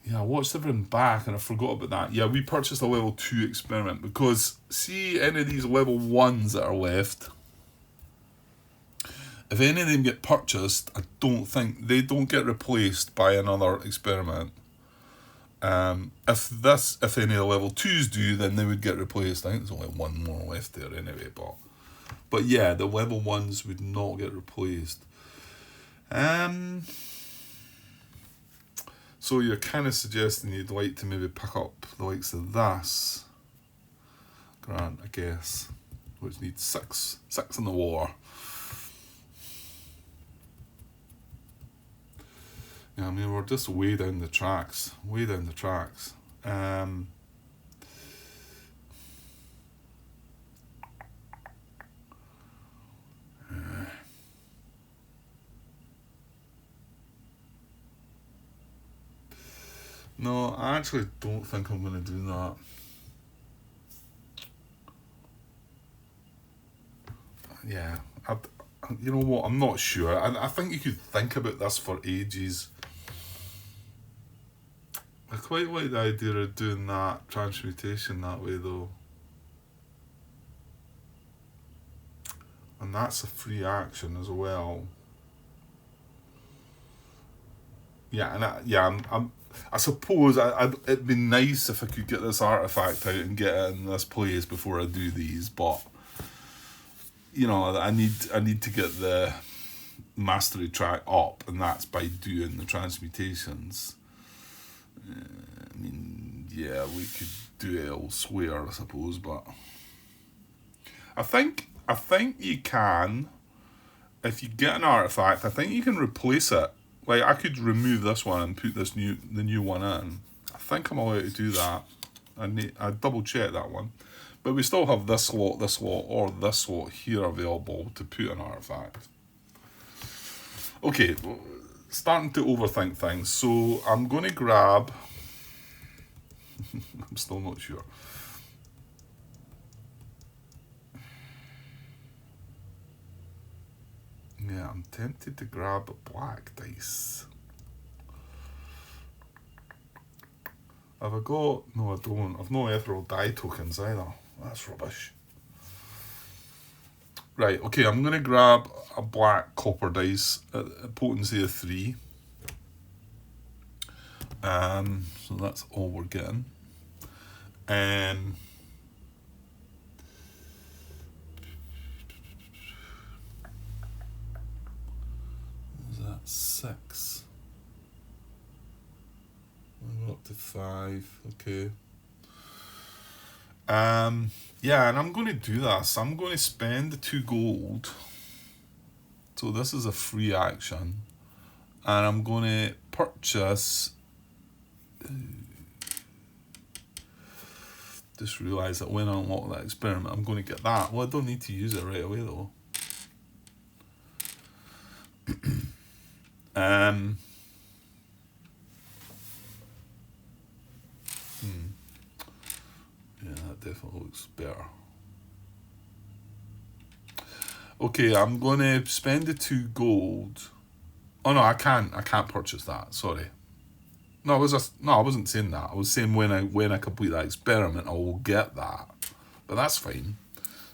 Yeah, I watched everything back and I forgot about that. Yeah, we purchased a level 2 experiment because, see any of these level 1s that are left, if any of them get purchased, I don't think, they don't get replaced by another experiment. If any of the level 2s do, then they would get replaced. I think there's only 1 more left there anyway, but yeah, the level 1s would not get replaced. So you're kind of suggesting you'd like to maybe pick up the likes of this, Grant, I guess, which needs 6 in the water. Yeah, I mean, we're just way down the tracks. No, I actually don't think I'm going to do that. Yeah, you know what? I'm not sure. I think you could think about this for ages. I quite like the idea of doing that transmutation that way, though. And that's a free action as well. Yeah, and I suppose it'd be nice if I could get this artifact out and get it in this place before I do these, but you know, I need to get the mastery track up, and that's by doing the transmutations. I mean, yeah, we could do it elsewhere, I suppose, but I think you can, if you get an artifact, I think you can replace it. Like, I could remove this one and put the new one in. I think I'm allowed to do that. I double check that one. But we still have this slot, or this slot here available to put an artifact. Okay, starting to overthink things. So I'm going to grab... I'm still not sure. Yeah, I'm tempted to grab a black dice. Have I got... No, I don't. I've no ethereal die tokens either. That's rubbish. Right, okay, I'm going to grab a black copper dice at a potency of 3. So that's all we're getting. Is that 6? We're up to 5, okay. Yeah, and I'm going to do this. I'm going to spend the 2 gold. So this is a free action. And I'm going to purchase... Just realised that when I unlock that experiment, I'm going to get that. Well, I don't need to use it right away, though. Yeah, that definitely looks better. Okay, I'm going to spend the 2 gold. Oh no, I can't purchase that. Sorry. No, I wasn't saying that. I was saying when I complete that experiment, I will get that. But that's fine.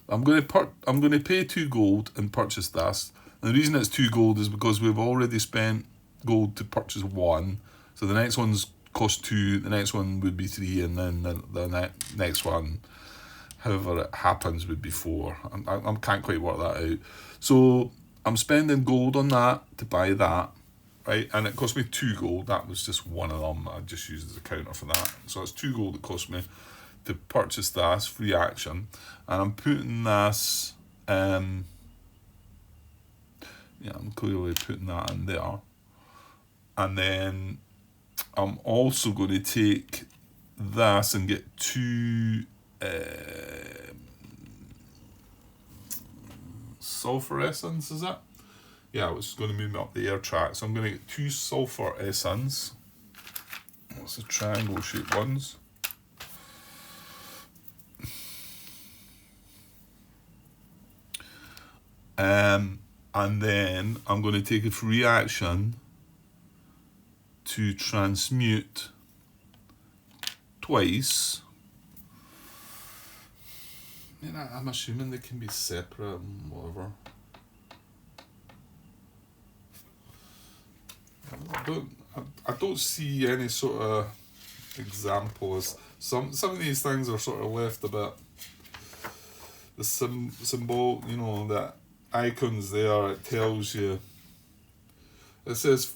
I'm going to pay 2 gold and purchase this. And the reason it's 2 gold is because we've already spent gold to purchase 1. So the next one's cost 2, the next one would be 3, and then the next one, however it happens, would be 4. I can't quite work that out. So I'm spending gold on that to buy that, right? And it cost me 2 gold. That was just one of them. I just used as a counter for that. So it's 2 gold it cost me to purchase this free action. And I'm putting this, yeah, I'm clearly putting that in there. And then I'm also going to take this and get 2 sulfur essence, is it? Yeah, which is going to move me up the air track. So I'm going to get 2 sulfur essence. That's the triangle shaped ones. And then I'm going to take a free action to transmute twice. I'm assuming they can be separate and whatever. I don't see any sort of examples. Some of these things are sort of left a bit. The symbol, you know, that icons there, it tells you. It says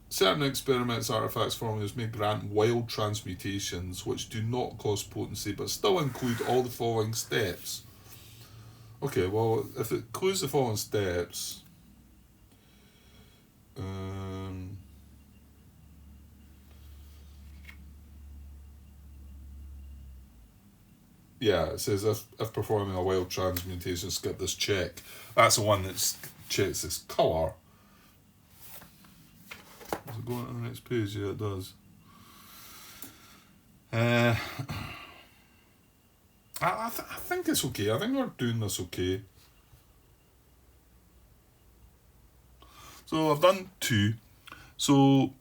certain experiments, artifacts, formulas may grant wild transmutations which do not cost potency but still include all the following steps. Okay, well, if it includes the following steps, yeah, it says if performing a wild transmutation, skip this check. That's the one that checks this colour. Does it go on to the next page? Yeah, it does. Uh, I think it's okay. I think we're doing this okay. So I've done 2. So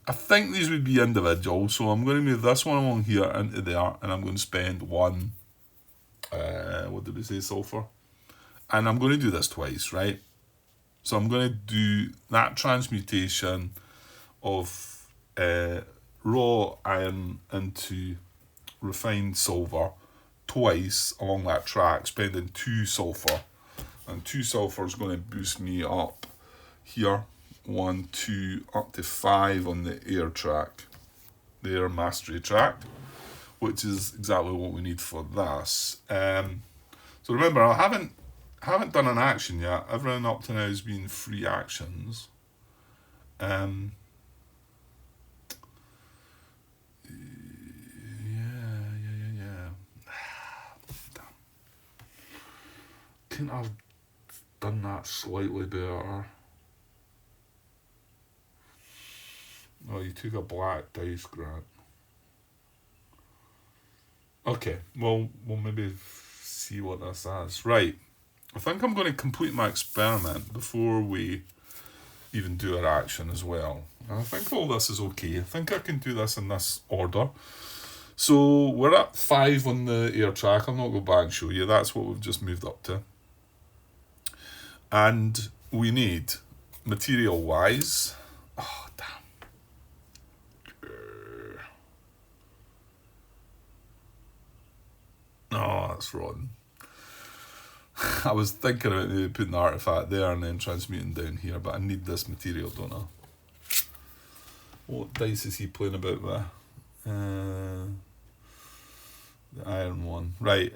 I think these would be individual. So I'm going to move this one along here into there, and I'm going to spend 1. What did we say? Sulfur. And I'm going to do this twice, right? So I'm going to do that transmutation of raw iron into refined silver twice along that track, spending 2 sulfur. And 2 sulfur is going to boost me up here. 1, 2, up to 5 on the air track, the air mastery track, which is exactly what we need for this. So remember, I haven't done an action yet. Everything up to now has been free actions. Yeah. Couldn't have done that slightly better. Oh, you took a black dice, Grant. Okay, well, we'll maybe see what this is. Right, I think I'm going to complete my experiment before we even do our action as well. And I think all this is okay. I think I can do this in this order. So we're at 5 on the air track. I'll not go back and show you. That's what we've just moved up to. And we need, material-wise... Oh, damn. Oh, that's rotten. I was thinking about maybe putting the artifact there and then transmuting down here, but I need this material, don't I? What dice is he playing about with? The iron one. Right.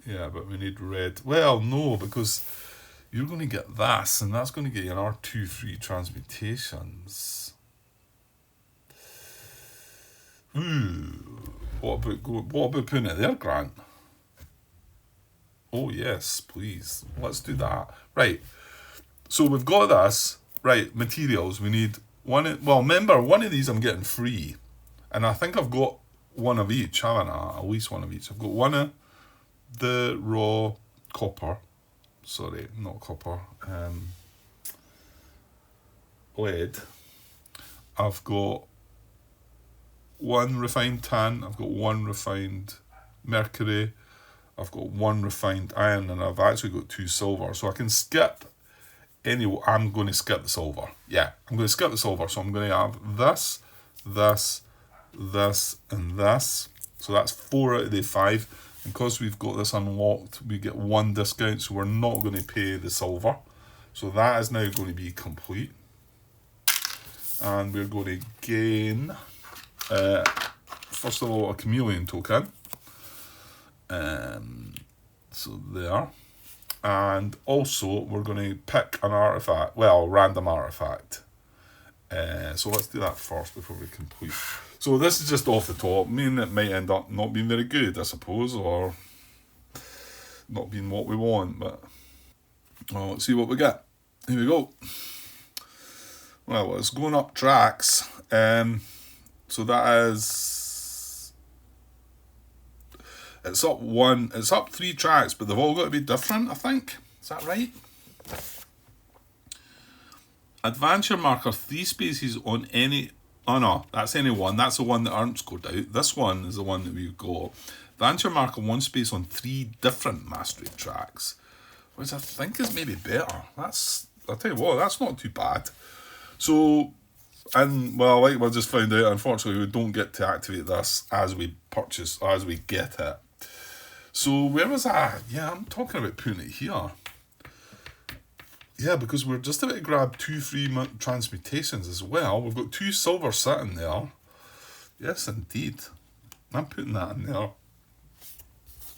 Yeah, but we need red. Well, no, because you're going to get this, and that's going to get you an R2 free transmutations. Ooh. What about putting it there, Grant? Oh, yes, please. Let's do that. Right. So we've got this. Right, materials. We need one. Well, remember, one of these I'm getting free. And I think I've got one of each, haven't I? At least one of each. I've got one of the raw copper. Sorry, not copper. Lead. I've got 1 refined tin. I've got 1 refined mercury. I've got 1 refined iron, and I've actually got 2 silver. So I can skip any. I'm going to skip the silver. Yeah, I'm going to skip the silver. So I'm going to have this, this, this, and this. So that's 4 out of the 5. And because we've got this unlocked, we get 1 discount. So we're not going to pay the silver. So that is now going to be complete. And we're going to gain, first of all, a chameleon token. So there. And also, we're going to pick an artifact, well, random artifact. So let's do that first before we complete. So this is just off the top. I mean, it might end up not being very good, I suppose, or not being what we want, but well, let's see what we get. Here we go. Well, it's going up tracks. So that is... It's up 3 tracks, but they've all got to be different, I think. Is that right? Adventure marker 3 spaces on any... Oh no, that's any one. That's the one that aren't scored out. This one is the one that we've got. Adventure marker 1 space on 3 different mastery tracks, which I think is maybe better. I'll tell you what, that's not too bad. So, and well, like we just found out, unfortunately, we don't get to activate this as we get it. So where was that? Yeah, I'm talking about putting it here. Yeah, because we're just about to grab 2 free transmutations as well. We've got 2 silver sitting there. Yes, indeed. I'm putting that in there.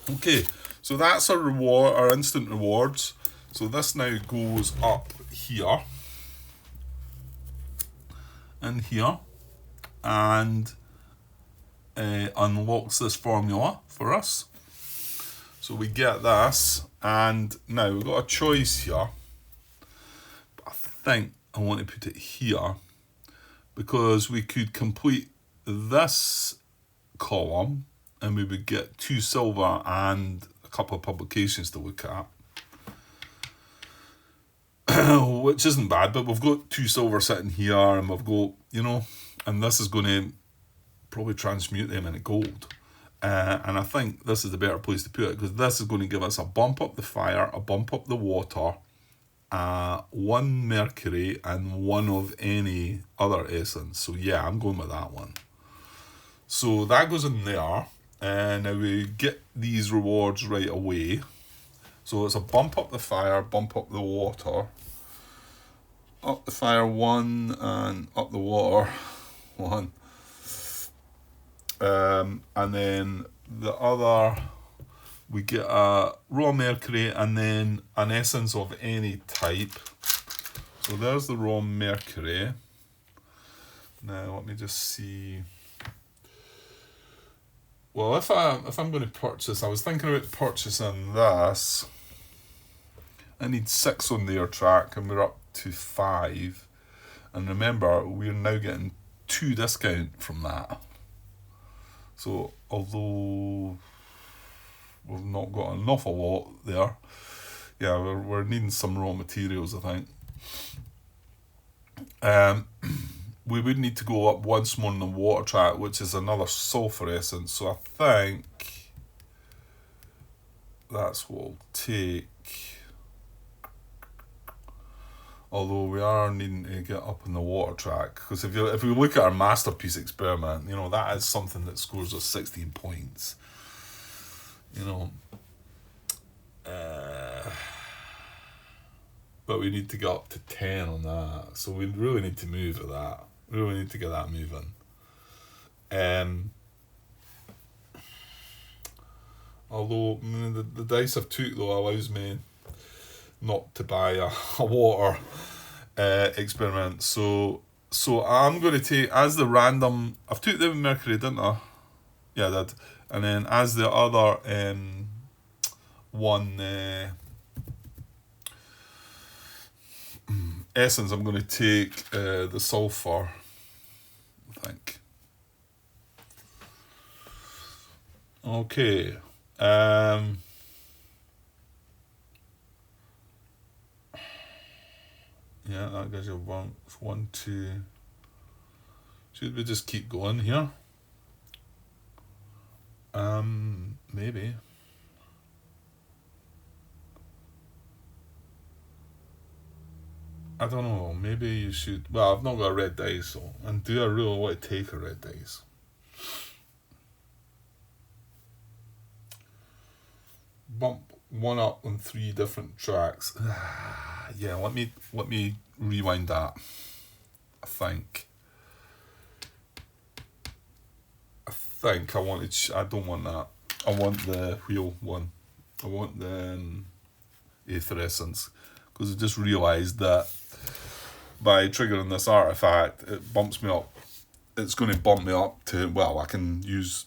Okay, so that's our reward, our instant rewards. So this now goes up here. And here. And unlocks this formula for us. So we get this. And now we've got a choice here. think I want to put it here because we could complete this column and we would get 2 silver and a couple of publications to look at. Which isn't bad, but we've got 2 silver sitting here and we've got, and this is going to probably transmute them into gold. And I think this is the better place to put it because this is going to give us a bump up the fire, a bump up the water, 1 mercury, and 1 of any other essence. So yeah, I'm going with that one. So that goes in there, and now we get these rewards right away. So it's a bump up the fire, bump up the water, up the fire 1, and up the water 1. And then the other, we get a raw mercury and then an essence of any type. So there's the raw mercury. Now let me just see. Well, if I'm going to purchase, I was thinking about purchasing this. I need 6 on their track and we're up to 5. And remember, we're now getting 2 discount from that. So although we've not got an awful lot there, yeah, we're needing some raw materials, I think. We would need to go up once more on the water track, which is another sulfur essence. So I think that's what we'll take. Although we are needing to get up in the water track, because if we look at our masterpiece experiment, that is something that scores us 16 points. But we need to get up to 10 on that, so we really need to move at that. We really need to get that moving. Although the dice I've took though allows me not to buy a water experiment. So I'm going to take as the random. I've took the mercury, didn't I? Yeah, I did. And then as the other one essence, I'm going to take the sulfur, I think. Okay. Yeah, that gives you 1, 2. Should we just keep going here? Maybe. I don't know. Maybe you should. Well, I've not got a red dice, so and do I really want to take a red dice? Bump 1 up on 3 different tracks. Yeah, let me rewind that. I think I wanted. I don't want that. I want the wheel one. I want the Aether Essence, because I just realised that by triggering this artifact, it bumps me up. It's going to bump me up to, well, I can use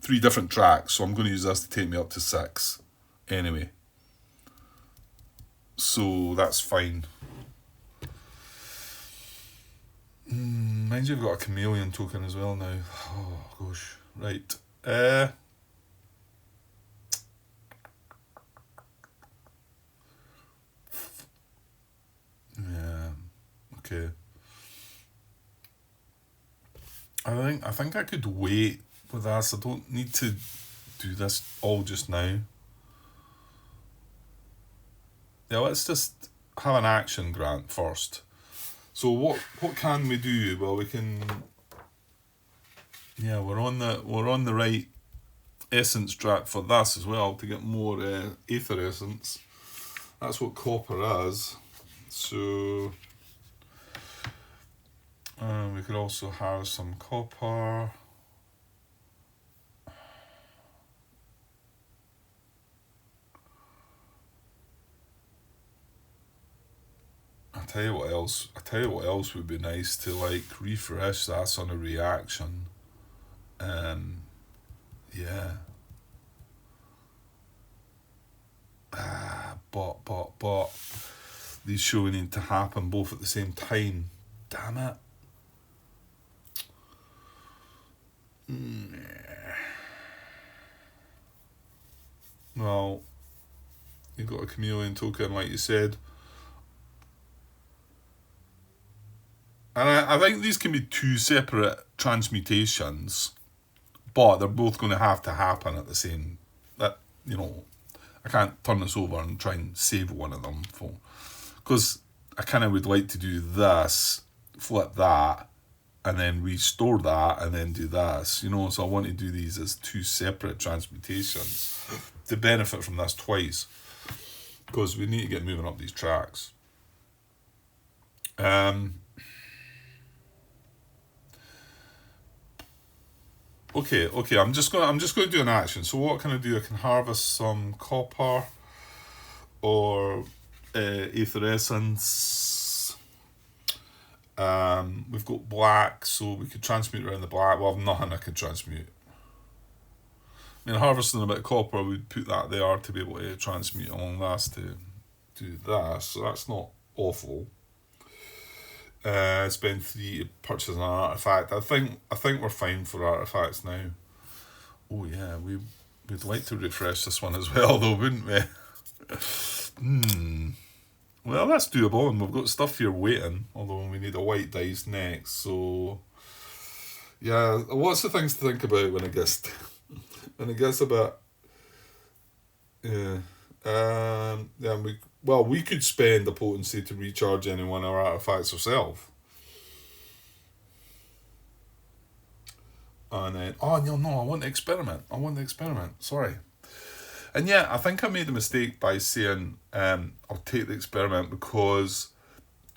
3 different tracks, so I'm going to use this to take me up to 6 anyway. So that's fine. Mind you, I've got a chameleon token as well now. Oh gosh, right. Yeah, okay. I think I could wait with this. I don't need to do this all just now. Yeah, let's just have an action grant first. So what can we do? Well, we can. Yeah, we're on the right essence track for this as well to get more Aether Essence. That's what copper is. So we could also have some copper. I tell you what else would be nice to refresh this on a reaction. Yeah. But these surely need to happen both at the same time. Damn it. Well, you've got a chameleon token, like you said. And I think these can be two separate transmutations, but they're both going to have to happen at the same. That, you know, I can't turn this over and try and save one of them for, because I kind of would like to do this, flip that, and then restore that, and then do this. You know, so I want to do these as two separate transmutations to benefit from this twice, because we need to get moving up these tracks. Okay, I'm just going to do an action. So what can I do? I can harvest some copper or aether essence. We've got black, so we could transmute around the black. Well, I've nothing I can transmute. I mean, harvesting a bit of copper, we'd put that there to be able to transmute along this to do this. So that's not awful. Spend 3 to purchase an artifact. I think we're fine for artifacts now. Oh yeah, we'd like to refresh this one as well, though, wouldn't we? Well, that's doable, and we've got stuff here waiting. Although we need a white dice next, so yeah, lots of things to think about when it gets a bit. Yeah, we could spend the potency to recharge any one of our artifacts ourselves. And then, no, I want the experiment. Sorry. And yeah, I think I made a mistake by saying I'll take the experiment because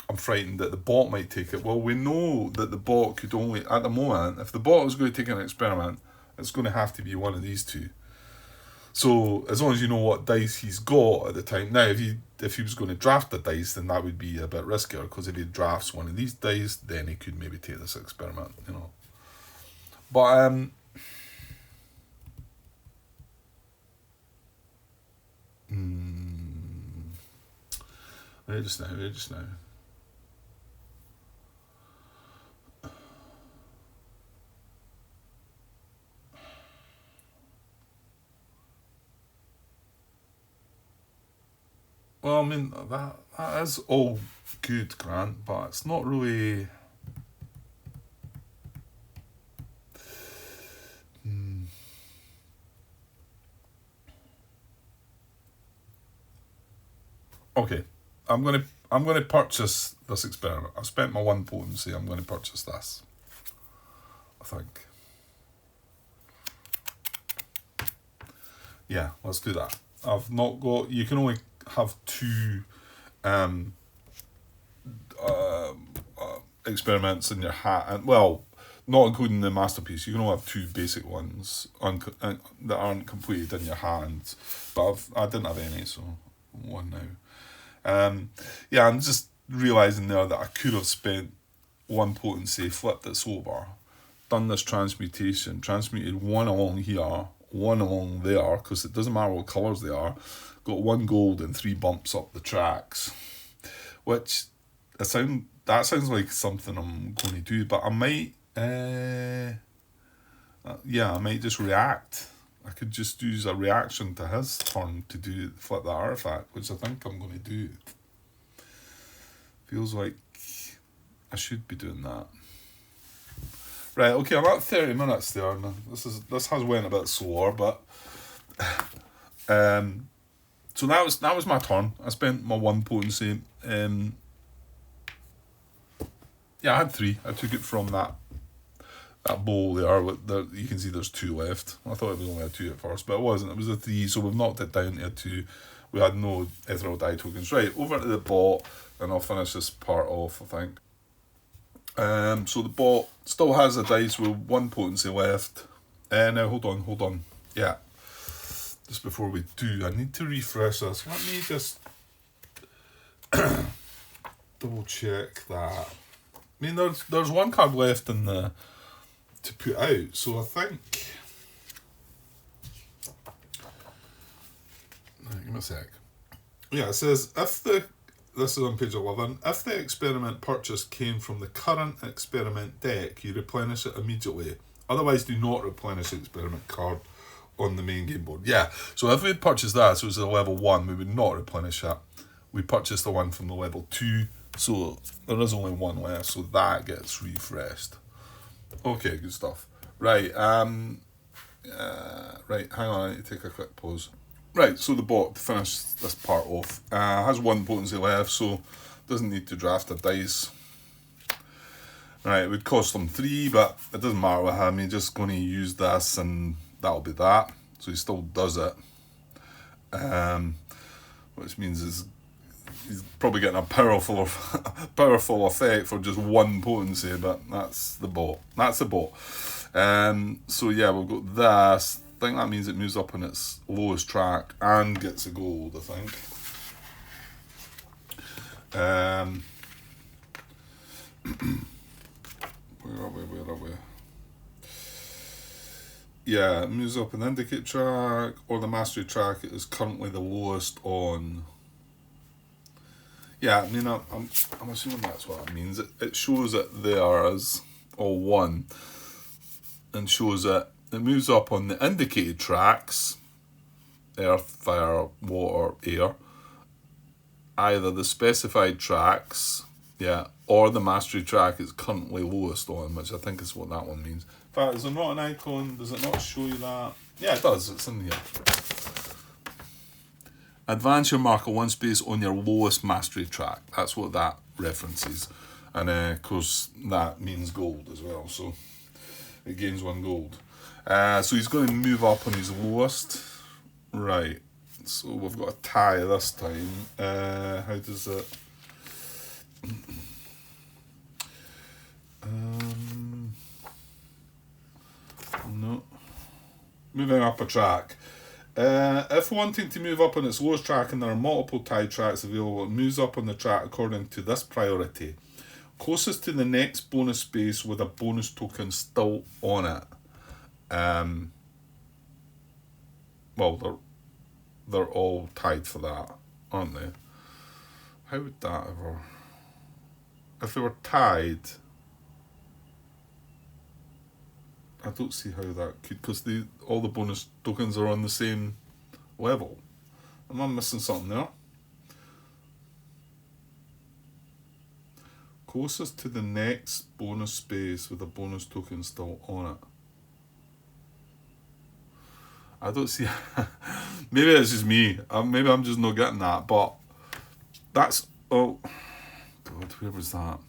I'm frightened that the bot might take it. Well, we know that the bot could only, at the moment, if the bot is going to take an experiment, it's going to have to be one of these two. So as long as you know what dice he's got at the time. Now, if he was going to draft the dice, then that would be a bit riskier, because if he drafts one of these dice, then he could maybe take this experiment, you know. But wait just now. Well, I mean, that is all good, Grant, but it's not really. Okay, I'm gonna purchase this experiment. I've spent my 1 potency. I'm going to purchase this, I think. Yeah, let's do that. I've not got. You can only have 2 experiments in your hat, and well, not including the masterpiece. You can only have 2 basic ones that aren't completed in your hand. But I didn't have any, so 1 now. Yeah, I'm just realising there that I could have spent 1 potency, flipped it over, done this transmutation, transmuted 1 along here, 1 along there, because it doesn't matter what colours they are, got 1 gold and 3 bumps up the tracks, which that sounds like something I'm going to do, but I might, I might just react. I could just use a reaction to his turn to flip the artifact, which I think I'm going to do. Feels like I should be doing that. Right, okay, I'm at 30 minutes there. This has went a bit slower, but so that was my turn. I spent my 1 potency. Yeah, I had 3. I took it from that bowl there. You can see there's 2 left. I thought it was only a 2 at first, but it wasn't. It was a 3, so we've knocked it down to a 2. We had no ethereal dye tokens. Right, over to the bot, and I'll finish this part off, I think. So the bot still has a dice with 1 potency left. Now, hold on. Yeah. Just before we do, I need to refresh this. Let me just double check that. I mean, there's 1 card left in the to put out, so I think. Right, give me a sec. Yeah, it says if the this is on page 11. If the experiment purchased came from the current experiment deck, you replenish it immediately. Otherwise, do not replenish the experiment card on the main game board. Yeah, so if we had purchased that, so it was a level 1, we would not replenish that. We purchased the one from the level 2, so there is only one left, so that gets refreshed. Okay, good stuff. Right, right, hang on, I need to take a quick pause. Right, so the bot, to finish this part off, has 1 potency left, so doesn't need to draft a dice. Right, it would cost him 3, but it doesn't matter with him, he's just going to use this and that'll be that. So he still does it. Which means he's probably getting a powerful effect for just 1 potency, but that's the bot. That's the bot. So yeah, we've got this. I think that means it moves up on its lowest track and gets a gold, I think. Where are we? Yeah, it moves up an indicate track or the mastery track. It is currently the lowest on. Yeah, I mean, I'm assuming that's what it means. It shows it there as all 1 and shows it moves up on the indicated tracks, earth, fire, water, air, either the specified tracks, yeah, or the mastery track is currently lowest on, which I think is what that one means. In fact, is there not an icon? Does it not show you that? Yeah, it does. It's in here. Advance your marker 1 space on your lowest mastery track. That's what that references. And of course, that means gold as well. So it gains 1 gold. So he's going to move up on his lowest. Right. So we've got a tie this time. How does it... no. Moving up a track. If wanting to move up on its lowest track and there are multiple tie tracks available, it moves up on the track according to this priority. Closest to the next bonus space with a bonus token still on it. Well, they're all tied for that, aren't they? How would that ever... If they were tied... I don't see how that could, because all the bonus tokens are on the same level. Am I missing something there? Closest to the next bonus space with a bonus token still on it. I don't see... Maybe it's just me. Maybe I'm just not getting that, but that's... Oh, God, where was that?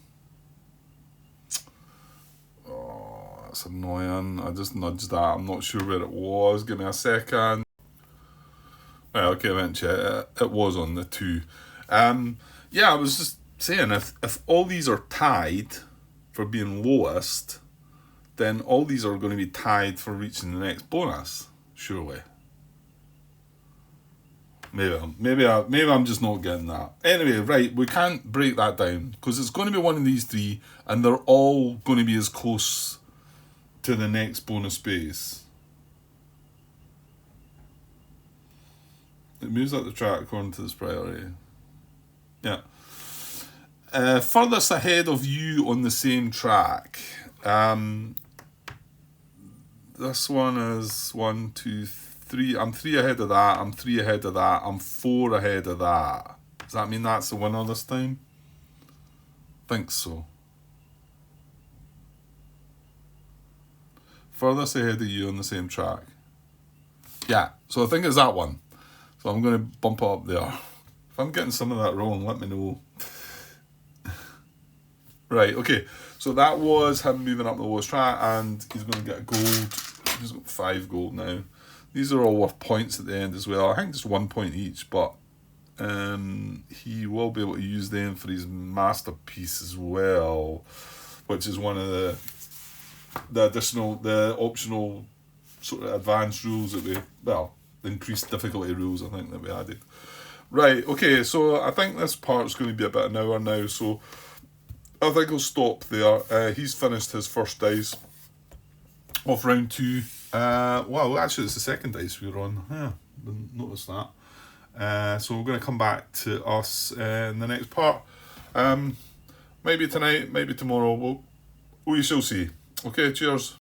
That's annoying. I just nudged that. I'm not sure where it was. Give me a second. Right, okay, eventually it was on the 2. Yeah, I was just saying, if all these are tied for being lowest, then all these are going to be tied for reaching the next bonus, surely. Maybe I'm just not getting that. Anyway, right, we can't break that down because it's going to be one of these 3 and they're all going to be as close to the next bonus space. It moves up the track according to this priority. Yeah. Furthest ahead of you on the same track. This one is 1, 2, 3. I'm 3 ahead of that. I'm 3 ahead of that. I'm 4 ahead of that. Does that mean that's the winner this time? Think so. Furthest ahead of you on the same track. Yeah, so I think it's that one. So I'm going to bump it up there. If I'm getting some of that wrong, let me know. Right, okay. So that was him moving up the lowest track, and he's going to get a gold. He's got 5 gold now. These are all worth points at the end as well. I think just 1 point each, but he will be able to use them for his masterpiece as well, which is one of the optional sort of advanced rules that the increased difficulty rules I think that we added. Right, okay, so I think this part's going to be about an hour now, so I think I'll stop there. He's finished his first dice of round 2. Well, actually it's the second dice we were on. Yeah, didn't notice that. So we're going to come back to us in the next part. Maybe tonight, maybe tomorrow. We shall see. Okay, cheers.